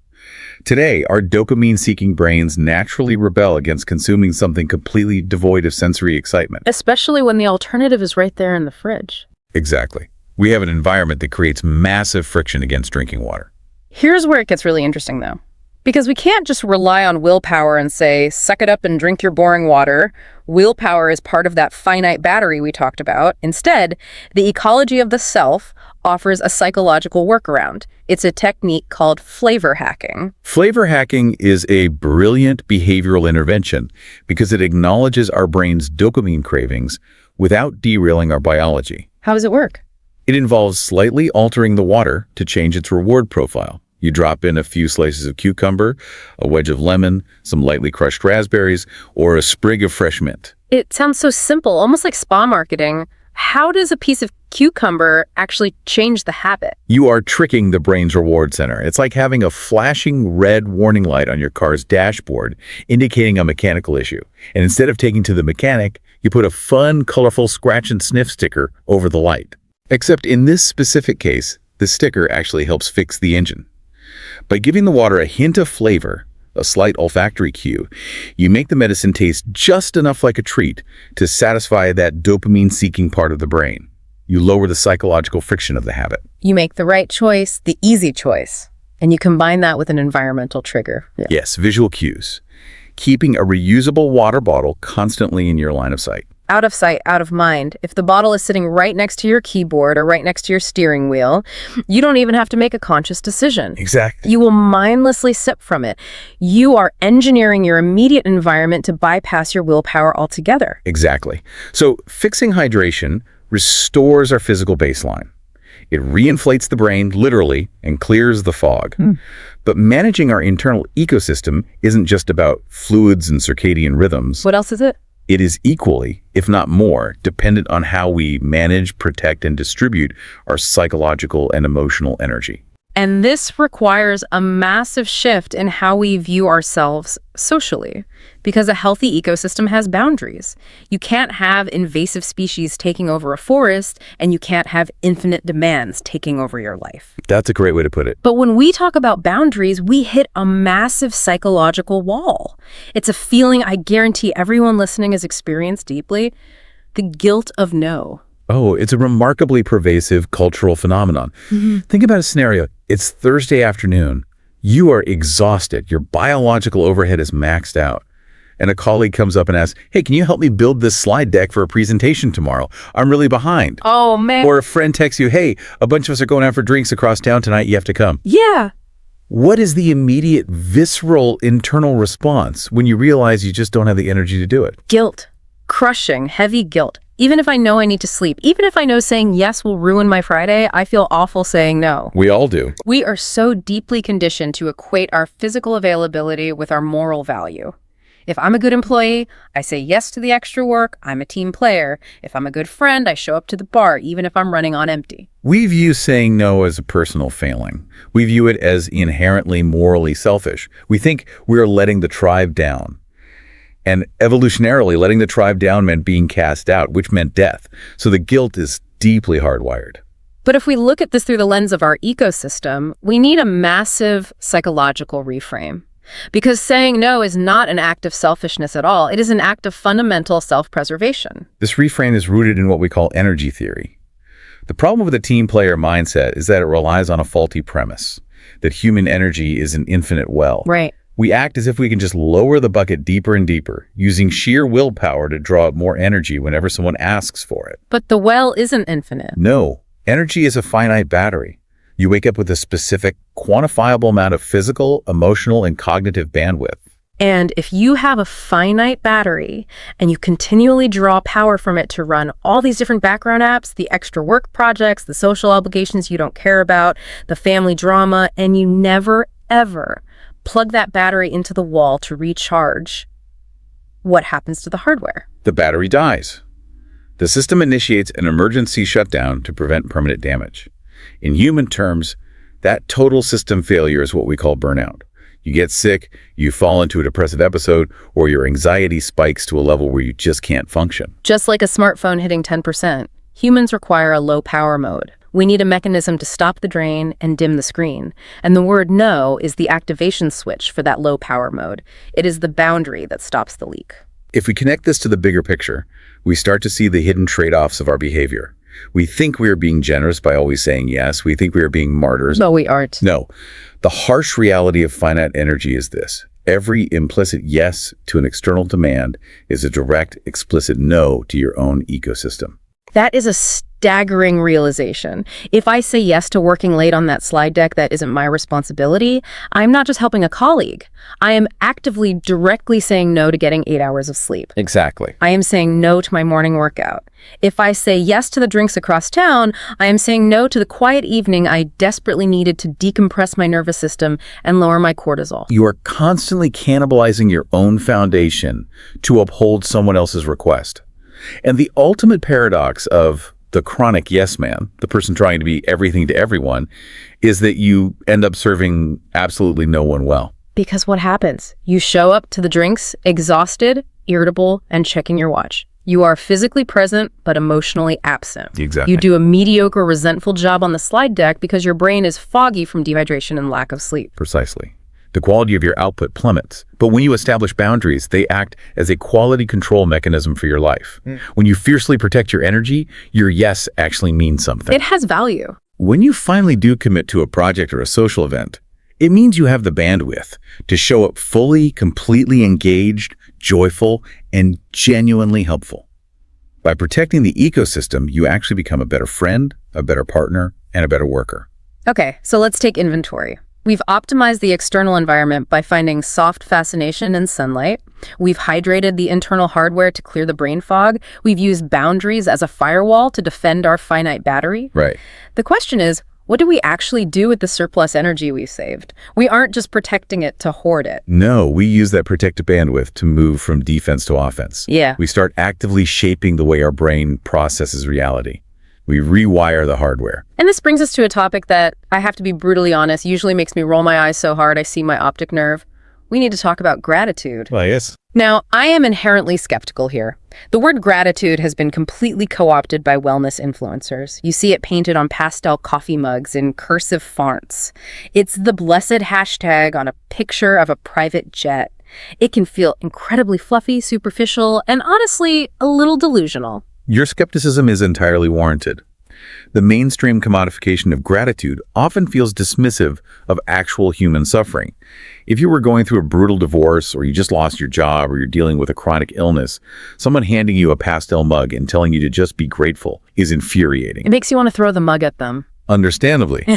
Today, our dopamine-seeking brains naturally rebel against consuming something completely devoid of sensory excitement. Especially when the alternative is right there in the fridge. Exactly. We have an environment that creates massive friction against drinking water. Here's where it gets really interesting, though. Because we can't just rely on willpower and say, suck it up and drink your boring water. Willpower is part of that finite battery we talked about. Instead, the ecology of the self offers a psychological workaround. It's a technique called flavor hacking. Flavor hacking is a brilliant behavioral intervention because it acknowledges our brain's dopamine cravings without derailing our biology. How does it work? It involves slightly altering the water to change its reward profile. You drop in a few slices of cucumber, a wedge of lemon, some lightly crushed raspberries, or a sprig of fresh mint. It sounds so simple, almost like spa marketing. How does a piece of cucumber actually change the habit? You are tricking the brain's reward center. It's like having a flashing red warning light on your car's dashboard indicating a mechanical issue. And instead of taking to the mechanic, you put a fun, colorful scratch and sniff sticker over the light. Except in this specific case, the sticker actually helps fix the engine. By giving the water a hint of flavor, a slight olfactory cue, you make the medicine taste just enough like a treat to satisfy that dopamine-seeking part of the brain. You lower the psychological friction of the habit. You make the right choice, the easy choice, and you combine that with an environmental trigger. Yeah. Yes, visual cues. Keeping a reusable water bottle constantly in your line of sight. Out of sight, out of mind. If the bottle is sitting right next to your keyboard or right next to your steering wheel, you don't even have to make a conscious decision. Exactly. You will mindlessly sip from it. You are engineering your immediate environment to bypass your willpower altogether. Exactly. So fixing hydration restores our physical baseline. It reinflates the brain, literally, and clears the fog. But managing our internal ecosystem isn't just about fluids and circadian rhythms. What else is it? It is equally, if not more, dependent on how we manage, protect, and distribute our psychological and emotional energy. And this requires a massive shift in how we view ourselves socially, because a healthy ecosystem has boundaries. You can't have invasive species taking over a forest, and you can't have infinite demands taking over your life. That's a great way to put it. But when we talk about boundaries, we hit a massive psychological wall. It's a feeling I guarantee everyone listening has experienced deeply: the guilt of no. Oh, it's a remarkably pervasive cultural phenomenon. Think about a scenario. It's Thursday afternoon. You are exhausted. Your biological overhead is maxed out. And a colleague comes up and asks, hey, can you help me build this slide deck for a presentation tomorrow? I'm really behind. Oh, man. Or a friend texts you, hey, a bunch of us are going out for drinks across town tonight. You have to come. Yeah. What is the immediate, visceral, internal response when you realize you just don't have the energy to do it? Guilt. Crushing, heavy guilt. Even if I know I need to sleep, even if I know saying yes will ruin my Friday, I feel awful saying no. We all do. We are so deeply conditioned to equate our physical availability with our moral value. If I'm a good employee, I say yes to the extra work. I'm a team player. If I'm a good friend, I show up to the bar, even if I'm running on empty. We view saying no as a personal failing. We view it as inherently morally selfish. We think we're letting the tribe down. And evolutionarily, letting the tribe down meant being cast out, which meant death. So the guilt is deeply hardwired. But if we look at this through the lens of our ecosystem, we need a massive psychological reframe. Because saying no is not an act of selfishness at all. It is an act of fundamental self-preservation. This reframe is rooted in what we call energy theory. The problem with the team player mindset is that it relies on a faulty premise, that human energy is an infinite well. Right. We act as if we can just lower the bucket deeper and deeper, using sheer willpower to draw up more energy whenever someone asks for it. But the well isn't infinite. No, energy is a finite battery. You wake up with a specific, quantifiable amount of physical, emotional, and cognitive bandwidth. And if you have a finite battery and you continually draw power from it to run all these different background apps, the extra work projects, the social obligations you don't care about, the family drama, and you never, ever plug that battery into the wall to recharge, what happens to the hardware? The battery dies. The system initiates an emergency shutdown to prevent permanent damage. In human terms, that total system failure is what we call burnout. You get sick, you fall into a depressive episode, or your anxiety spikes to a level where you just can't function. Just like a smartphone hitting 10%, humans require a low power mode. We need a mechanism to stop the drain and dim the screen. And the word no is the activation switch for that low power mode. It is the boundary that stops the leak. If we connect this to the bigger picture, we start to see the hidden trade-offs of our behavior. We think we are being generous by always saying yes. We think we are being martyrs. No, we aren't. No. The harsh reality of finite energy is this. Every implicit yes to an external demand is a direct, explicit no to your own ecosystem. That is a staggering realization. If I say yes to working late on that slide deck that isn't my responsibility, I'm not just helping a colleague. I am actively, directly saying no to getting 8 hours of sleep. Exactly. I am saying no to my morning workout. If I say yes to the drinks across town, I am saying no to the quiet evening I desperately needed to decompress my nervous system and lower my cortisol. You are constantly cannibalizing your own foundation to uphold someone else's request. And the ultimate paradox of the chronic yes man, the person trying to be everything to everyone, is that you end up serving absolutely no one well. Because what happens? You show up to the drinks exhausted, irritable, and checking your watch. You are physically present, but emotionally absent. Exactly. You do a mediocre, resentful job on the slide deck because your brain is foggy from dehydration and lack of sleep. Precisely. The quality of your output plummets. But when you establish boundaries, they act as a quality control mechanism for your life. When you fiercely protect your energy, your yes actually means something. It has value. When you finally do commit to a project or a social event, it means you have the bandwidth to show up fully, completely engaged, joyful, and genuinely helpful. By protecting the ecosystem, you actually become a better friend, a better partner, and a better worker. Okay, so let's take inventory. We've optimized the external environment by finding soft fascination in sunlight, We've hydrated the internal hardware to clear the brain fog. We've used boundaries as a firewall to defend our finite battery. Right. The question is, what do we actually do with the surplus energy we've saved? We aren't just protecting it to hoard it. No, we use that protective bandwidth to move from defense to offense. Yeah. We start actively shaping the way our brain processes reality. We rewire the hardware. And this brings us to a topic that, I have to be brutally honest, usually makes me roll my eyes so hard I see my optic nerve. We need to talk about gratitude. Well, yes. Now, I am inherently skeptical here. The word gratitude has been completely co-opted by wellness influencers. You see it painted on pastel coffee mugs in cursive fonts. It's the blessed hashtag on a picture of a private jet. It can feel incredibly fluffy, superficial, and honestly, a little delusional. Your skepticism is entirely warranted. The mainstream commodification of gratitude often feels dismissive of actual human suffering. If you were going through a brutal divorce, or you just lost your job, or you're dealing with a chronic illness, someone handing you a pastel mug and telling you to just be grateful is infuriating. It makes you want to throw the mug at them. Understandably.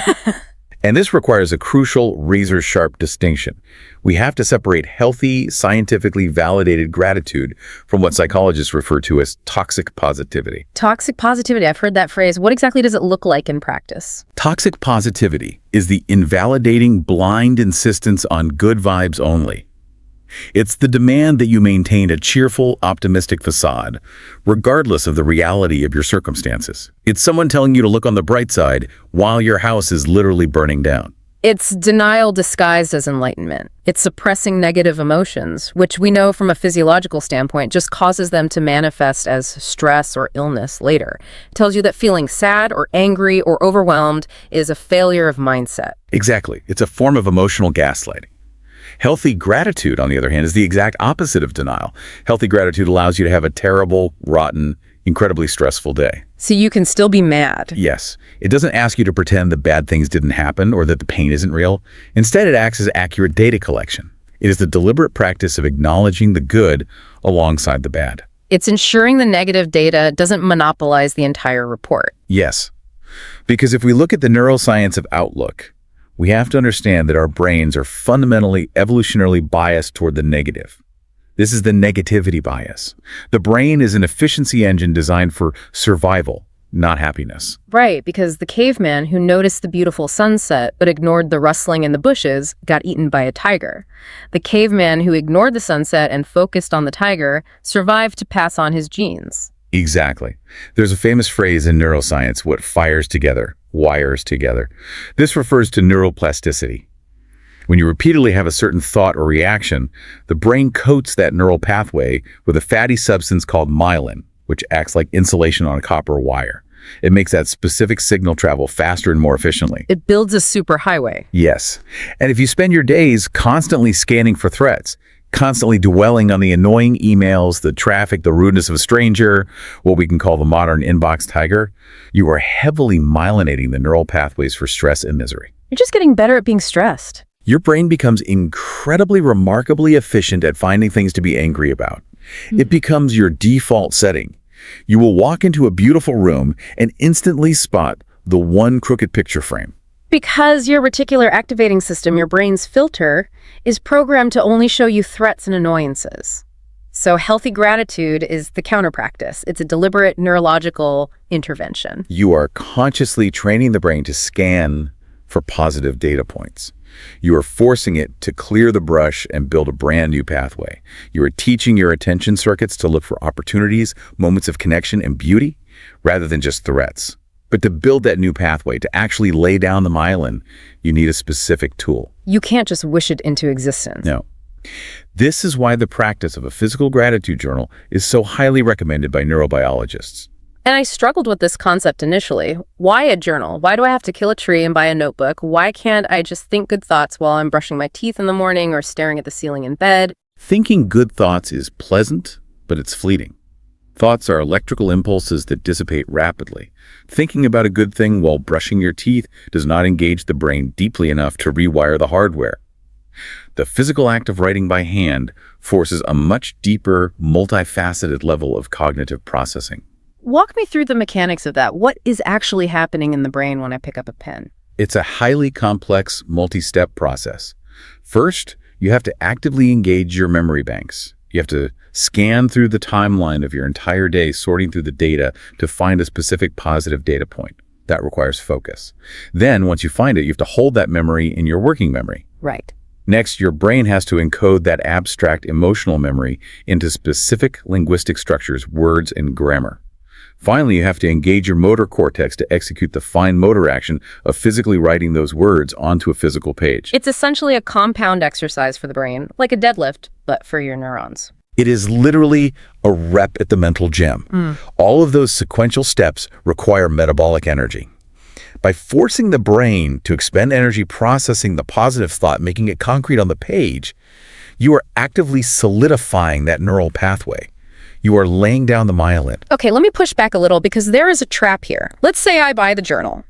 And this requires a crucial razor-sharp distinction. We have to separate healthy, scientifically validated gratitude from what psychologists refer to as toxic positivity. Toxic positivity, I've heard that phrase. What exactly does it look like in practice? Toxic positivity is the invalidating, blind insistence on good vibes only. It's the demand that you maintain a cheerful, optimistic facade, regardless of the reality of your circumstances. It's someone telling you to look on the bright side while your house is literally burning down. It's denial disguised as enlightenment. It's suppressing negative emotions, which we know from a physiological standpoint just causes them to manifest as stress or illness later. It tells you that feeling sad or angry or overwhelmed is a failure of mindset. Exactly. It's a form of emotional gaslighting. Healthy gratitude, on the other hand, is the exact opposite of denial. Healthy gratitude allows you to have a terrible, rotten, incredibly stressful day. So you can still be mad. Yes. It doesn't ask you to pretend that bad things didn't happen or that the pain isn't real. Instead, it acts as accurate data collection. It is the deliberate practice of acknowledging the good alongside the bad. It's ensuring the negative data doesn't monopolize the entire report. Yes. Because if we look at the neuroscience of outlook, we have to understand that our brains are fundamentally evolutionarily biased toward the negative. This is the negativity bias. The brain is an efficiency engine designed for survival, not happiness. Right, because the caveman who noticed the beautiful sunset but ignored the rustling in the bushes got eaten by a tiger. The caveman who ignored the sunset and focused on the tiger survived to pass on his genes. Exactly. There's a famous phrase in neuroscience, what fires together, wires together. This refers to neuroplasticity. When you repeatedly have a certain thought or reaction, the brain coats that neural pathway with a fatty substance called myelin, which acts like insulation on a copper wire. It makes that specific signal travel faster and more efficiently. It builds a superhighway. Yes. And if you spend your days constantly scanning for threats, constantly dwelling on the annoying emails, the traffic, the rudeness of a stranger, what we can call the modern inbox tiger, you are heavily myelinating the neural pathways for stress and misery. You're just getting better at being stressed. Your brain becomes incredibly, remarkably efficient at finding things to be angry about. It becomes your default setting. You will walk into a beautiful room and instantly spot the one crooked picture frame. Because your reticular activating system, your brain's filter, is programmed to only show you threats and annoyances. So healthy gratitude is the counter practice. It's a deliberate neurological intervention. You are consciously training the brain to scan for positive data points. You are forcing it to clear the brush and build a brand new pathway. You are teaching your attention circuits to look for opportunities, moments of connection and beauty, rather than just threats. But to build that new pathway, to actually lay down the myelin, you need a specific tool. You can't just wish it into existence. No. This is why the practice of a physical gratitude journal is so highly recommended by neurobiologists. And I struggled with this concept initially. Why a journal? Why do I have to kill a tree and buy a notebook? Why can't I just think good thoughts while I'm brushing my teeth in the morning or staring at the ceiling in bed? Thinking good thoughts is pleasant, but it's fleeting. Thoughts are electrical impulses that dissipate rapidly. Thinking about a good thing while brushing your teeth does not engage the brain deeply enough to rewire the hardware. The physical act of writing by hand forces a much deeper, multifaceted level of cognitive processing. Walk me through the mechanics of that. What is actually happening in the brain when I pick up a pen? It's a highly complex, multi-step process. First, you have to actively engage your memory banks. You have to scan through the timeline of your entire day, sorting through the data to find a specific positive data point. That requires focus. Then, once you find it, you have to hold that memory in your working memory. Right. Next, your brain has to encode that abstract emotional memory into specific linguistic structures, words, and grammar. Finally, you have to engage your motor cortex to execute the fine motor action of physically writing those words onto a physical page. It's essentially a compound exercise for the brain, like a deadlift, but for your neurons. It is literally a rep at the mental gym. All of those sequential steps require metabolic energy. By forcing the brain to expend energy processing the positive thought, making it concrete on the page, you are actively solidifying that neural pathway. You are laying down the myelin. Okay, let me push back a little because there is a trap here. Let's say I buy the journal,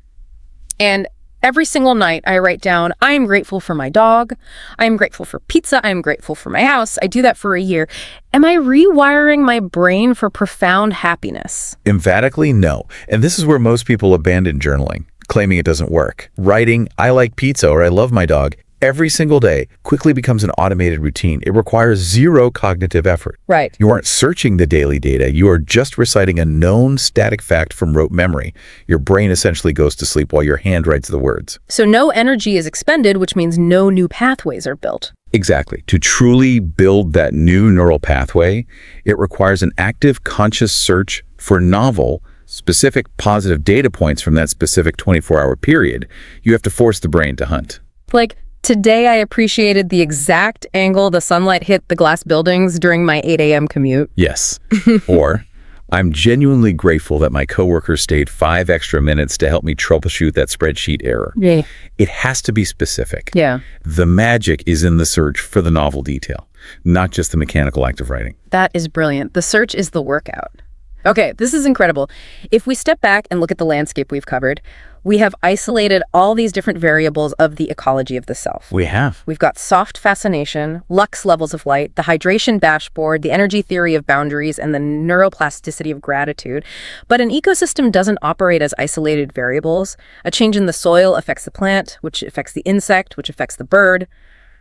and every single night I write down, I am grateful for my dog, I am grateful for pizza, I am grateful for my house. I do that for a year. Am I rewiring my brain for profound happiness? Emphatically, no. And this is where most people abandon journaling, claiming it doesn't work. Writing, I like pizza or I love my dog, every single day quickly becomes an automated routine. It requires zero cognitive effort. Right. You aren't searching the daily data. You are just reciting a known static fact from rote memory. Your brain essentially goes to sleep while your hand writes the words. So no energy is expended, which means no new pathways are built. Exactly. To truly build that new neural pathway, it requires an active, conscious search for novel, specific positive data points from that specific 24-hour period. You have to force the brain to hunt. Like, today I appreciated the exact angle the sunlight hit the glass buildings during my 8 a.m. commute. Yes. Or, I'm genuinely grateful that my coworker stayed 5 extra minutes to help me troubleshoot that spreadsheet error. Yeah. It has to be specific. Yeah. The magic is in the search for the novel detail, not just the mechanical act of writing. That is brilliant. The search is the workout. Okay, this is incredible. If we step back and look at the landscape we've covered, we have isolated all these different variables of the ecology of the self. We have. We've got soft fascination, lux levels of light, the hydration dashboard, the energy theory of boundaries, and the neuroplasticity of gratitude. But an ecosystem doesn't operate as isolated variables. A change in the soil affects the plant, which affects the insect, which affects the bird.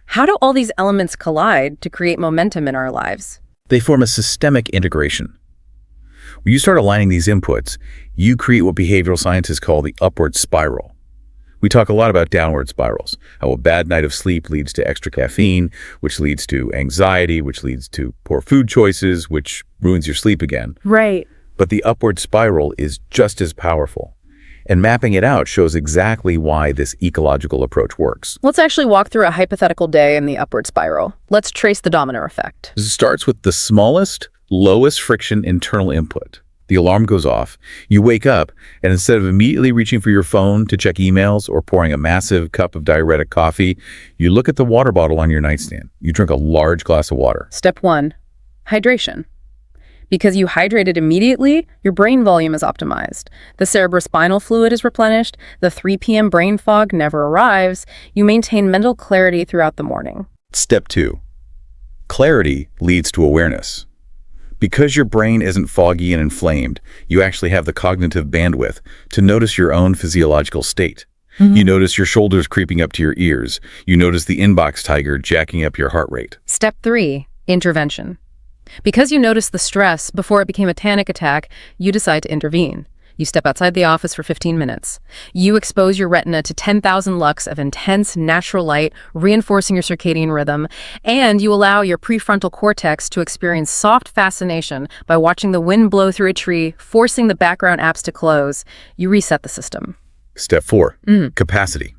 How do all these elements collide to create momentum in our lives? They form a systemic integration. When you start aligning these inputs, you create what behavioral scientists call the upward spiral. We talk a lot about downward spirals, how a bad night of sleep leads to extra caffeine, which leads to anxiety, which leads to poor food choices, which ruins your sleep again. Right. But the upward spiral is just as powerful. And mapping it out shows exactly why this ecological approach works. Let's actually walk through a hypothetical day in the upward spiral. Let's trace the domino effect. It starts with the smallest, lowest friction internal input. The alarm goes off. You wake up, and instead of immediately reaching for your phone to check emails or pouring a massive cup of diuretic coffee, you look at the water bottle on your nightstand. You drink a large glass of water. Step 1, hydration. Because you hydrated immediately, your brain volume is optimized. The cerebrospinal fluid is replenished. The 3 p.m. brain fog never arrives. You maintain mental clarity throughout the morning. Step 2, clarity leads to awareness. Because your brain isn't foggy and inflamed, you actually have the cognitive bandwidth to notice your own physiological state. You notice your shoulders creeping up to your ears. You notice the inbox tiger jacking up your heart rate. Step 3, intervention. Because you noticed the stress before it became a panic attack, you decide to intervene. You step outside the office for 15 minutes. You expose your retina to 10,000 lux of intense natural light, reinforcing your circadian rhythm, and you allow your prefrontal cortex to experience soft fascination by watching the wind blow through a tree, forcing the background apps to close. You reset the system. Step 4, capacity.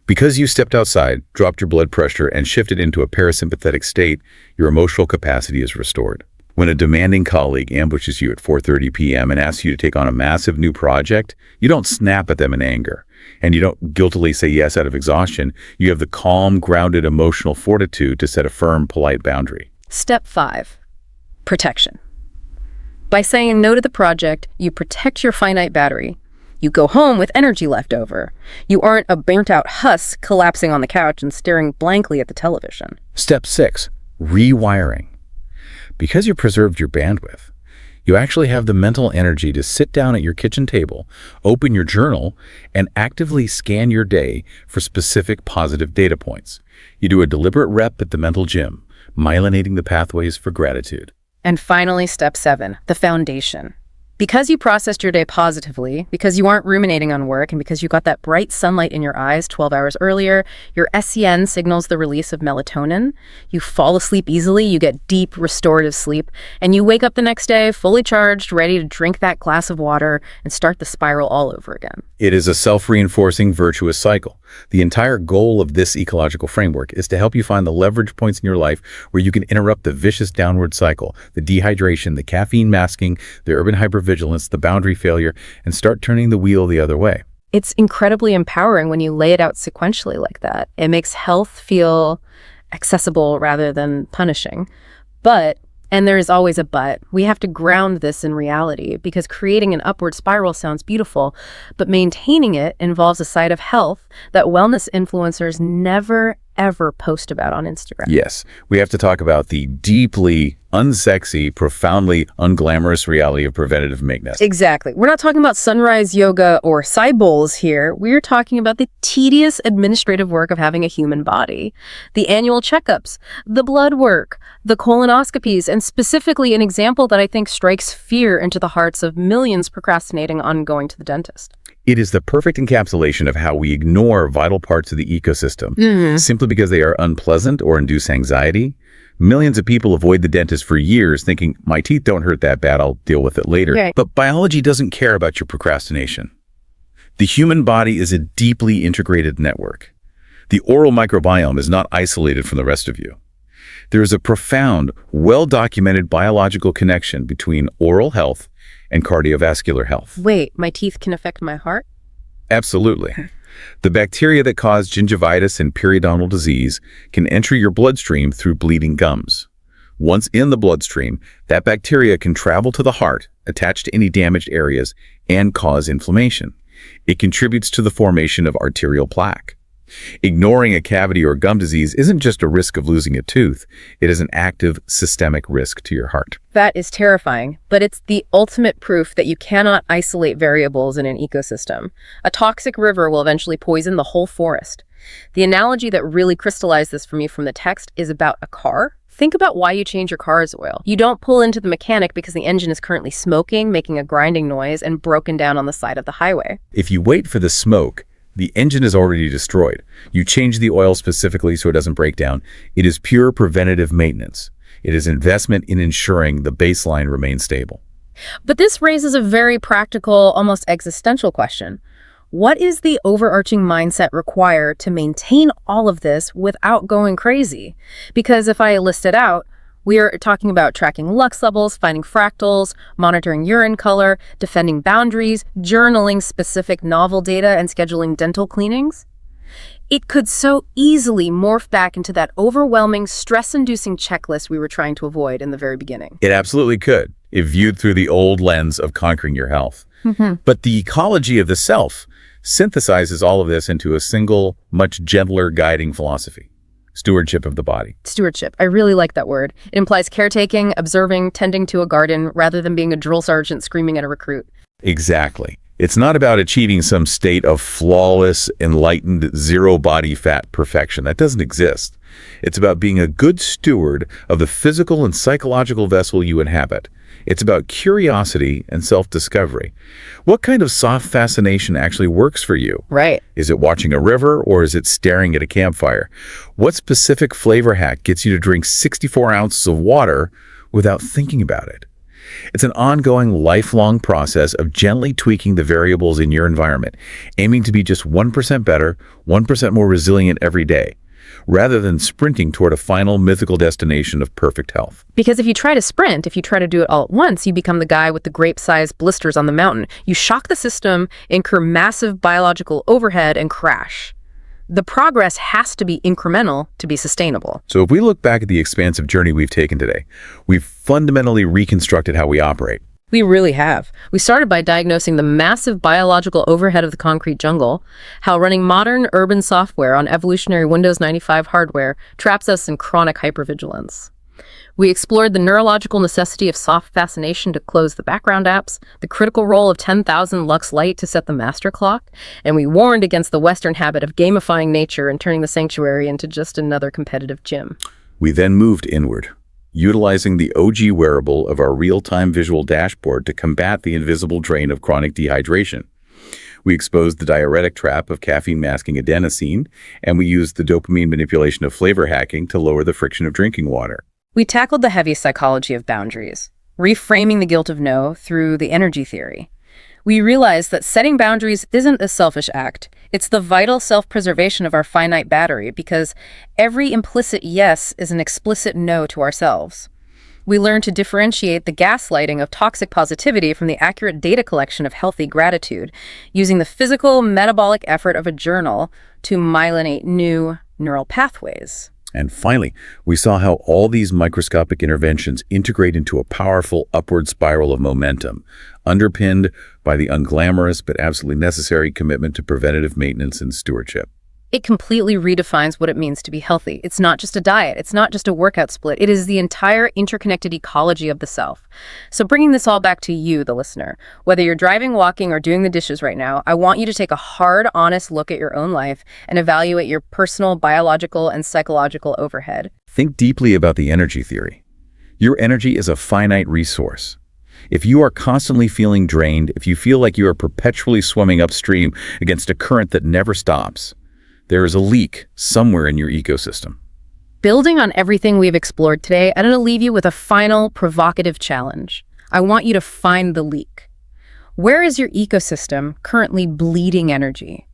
Because you stepped outside, dropped your blood pressure, and shifted into a parasympathetic state, your emotional capacity is restored. When a demanding colleague ambushes you at 4:30 p.m. and asks you to take on a massive new project, you don't snap at them in anger, and you don't guiltily say yes out of exhaustion. You have the calm, grounded emotional fortitude to set a firm, polite boundary. Step 5, protection. By saying no to the project, you protect your finite battery. You go home with energy left over. You aren't a burnt-out husk collapsing on the couch and staring blankly at the television. Step 6, rewiring. Because you preserved your bandwidth, you actually have the mental energy to sit down at your kitchen table, open your journal, and actively scan your day for specific positive data points. You do a deliberate rep at the mental gym, myelinating the pathways for gratitude. And finally, step 7, the foundation. Because you processed your day positively, because you aren't ruminating on work, and because you got that bright sunlight in your eyes 12 hours earlier, your SCN signals the release of melatonin. You fall asleep easily, you get deep restorative sleep, and you wake up the next day fully charged, ready to drink that glass of water and start the spiral all over again. It is a self-reinforcing virtuous cycle. The entire goal of this ecological framework is to help you find the leverage points in your life where you can interrupt the vicious downward cycle, the dehydration, the caffeine masking, the urban hypervigilance, the boundary failure, and start turning the wheel the other way. It's incredibly empowering when you lay it out sequentially like that. It makes health feel accessible rather than punishing. But, and there is always a but, we have to ground this in reality, because creating an upward spiral sounds beautiful, but maintaining it involves a side of health that wellness influencers never, ever post about on Instagram. Yes, we have to talk about the deeply unsexy, profoundly unglamorous reality of preventative maintenance. Exactly. We're not talking about sunrise yoga or acai bowls here. We're talking about the tedious administrative work of having a human body. The annual checkups, the blood work, the colonoscopies, and specifically an example that I think strikes fear into the hearts of millions procrastinating on going to the dentist. It is the perfect encapsulation of how we ignore vital parts of the ecosystem simply because they are unpleasant or induce anxiety. Millions of people avoid the dentist for years thinking, my teeth don't hurt that bad, I'll deal with it later. Right. But biology doesn't care about your procrastination. The human body is a deeply integrated network. The oral microbiome is not isolated from the rest of you. There is a profound, well-documented biological connection between oral health and cardiovascular health. Wait, my teeth can affect my heart? Absolutely. The bacteria that cause gingivitis and periodontal disease can enter your bloodstream through bleeding gums. Once in the bloodstream, that bacteria can travel to the heart, attach to any damaged areas, and cause inflammation. It contributes to the formation of arterial plaque. Ignoring a cavity or gum disease isn't just a risk of losing a tooth, it is an active systemic risk to your heart. That is terrifying, but it's the ultimate proof that you cannot isolate variables in an ecosystem. A toxic river will eventually poison the whole forest. The analogy that really crystallized this for me from the text is about a car. Think about why you change your car's oil. You don't pull into the mechanic because the engine is currently smoking, making a grinding noise, and broken down on the side of the highway. If you wait for the smoke, the engine is already destroyed. You change the oil specifically so it doesn't break down. It is pure preventative maintenance. It is investment in ensuring the baseline remains stable. But this raises a very practical, almost existential question. What is the overarching mindset required to maintain all of this without going crazy? Because if I list it out, we are talking about tracking lux levels, finding fractals, monitoring urine color, defending boundaries, journaling specific novel data, and scheduling dental cleanings. It could so easily morph back into that overwhelming, stress-inducing checklist we were trying to avoid in the very beginning. It absolutely could, if viewed through the old lens of conquering your health. But the ecology of the self synthesizes all of this into a single, much gentler guiding philosophy. Stewardship of the body. Stewardship. I really like that word. It implies caretaking, observing, tending to a garden, rather than being a drill sergeant screaming at a recruit. Exactly. It's not about achieving some state of flawless, enlightened, zero body fat perfection. That doesn't exist. It's about being a good steward of the physical and psychological vessel you inhabit. It's about curiosity and self-discovery. What kind of soft fascination actually works for you? Right. Is it watching a river or is it staring at a campfire? What specific flavor hack gets you to drink 64 ounces of water without thinking about it? It's an ongoing, lifelong process of gently tweaking the variables in your environment, aiming to be just 1% better, 1% more resilient every day, rather than sprinting toward a final mythical destination of perfect health. Because if you try to sprint, if you try to do it all at once, you become the guy with the grape-sized blisters on the mountain. You shock the system, incur massive biological overhead, and crash. The progress has to be incremental to be sustainable. So if we look back at the expansive journey we've taken today, we've fundamentally reconstructed how we operate. We really have. We started by diagnosing the massive biological overhead of the concrete jungle, how running modern urban software on evolutionary Windows 95 hardware traps us in chronic hypervigilance. We explored the neurological necessity of soft fascination to close the background apps, the critical role of 10,000 lux light to set the master clock, and we warned against the Western habit of gamifying nature and turning the sanctuary into just another competitive gym. We then moved inward, utilizing the OG wearable of our real-time visual dashboard to combat the invisible drain of chronic dehydration. We exposed the diuretic trap of caffeine-masking adenosine, and we used the dopamine manipulation of flavor hacking to lower the friction of drinking water. We tackled the heavy psychology of boundaries, reframing the guilt of no through the energy theory. We realized that setting boundaries isn't a selfish act. It's the vital self-preservation of our finite battery, because every implicit yes is an explicit no to ourselves. We learned to differentiate the gaslighting of toxic positivity from the accurate data collection of healthy gratitude, using the physical, metabolic effort of a journal to myelinate new neural pathways. And finally, we saw how all these microscopic interventions integrate into a powerful upward spiral of momentum, underpinned by the unglamorous but absolutely necessary commitment to preventative maintenance and stewardship. It completely redefines what it means to be healthy. It's not just a diet. It's not just a workout split. It is the entire interconnected ecology of the self. So bringing this all back to you, the listener, whether you're driving, walking, or doing the dishes right now, I want you to take a hard, honest look at your own life and evaluate your personal, biological, and psychological overhead. Think deeply about the energy theory. Your energy is a finite resource. If you are constantly feeling drained, if you feel like you are perpetually swimming upstream against a current that never stops, there is a leak somewhere in your ecosystem. Building on everything we've explored today, I'm going to leave you with a final provocative challenge. I want you to find the leak. Where is your ecosystem currently bleeding energy?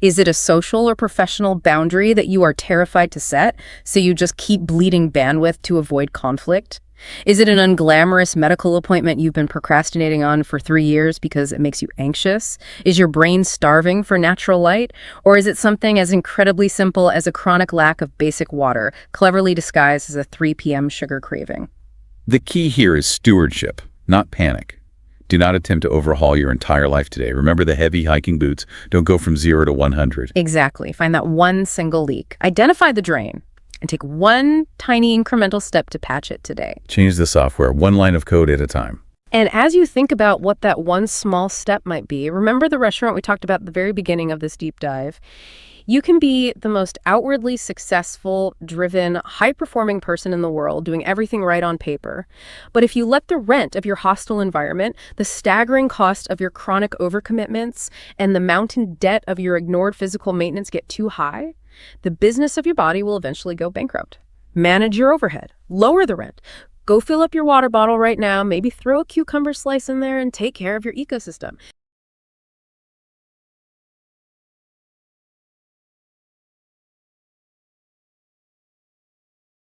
Is it a social or professional boundary that you are terrified to set, so you just keep bleeding bandwidth to avoid conflict? Is it an unglamorous medical appointment you've been procrastinating on for 3 years because it makes you anxious? Is your brain starving for natural light? Or is it something as incredibly simple as a chronic lack of basic water, cleverly disguised as a 3 p.m. sugar craving? The key here is stewardship, not panic. Do not attempt to overhaul your entire life today. Remember the heavy hiking boots. Don't go from 0 to 100. Exactly. Find that one single leak. Identify the drain, and take one tiny incremental step to patch it today. Change the software, one line of code at a time. And as you think about what that one small step might be, remember the restaurant we talked about at the very beginning of this deep dive? You can be the most outwardly successful, driven, high-performing person in the world, doing everything right on paper. But if you let the rent of your hostile environment, the staggering cost of your chronic overcommitments, and the mountain debt of your ignored physical maintenance get too high, the business of your body will eventually go bankrupt. Manage your overhead. Lower the rent. Go fill up your water bottle right now, maybe throw a cucumber slice in there and take care of your ecosystem.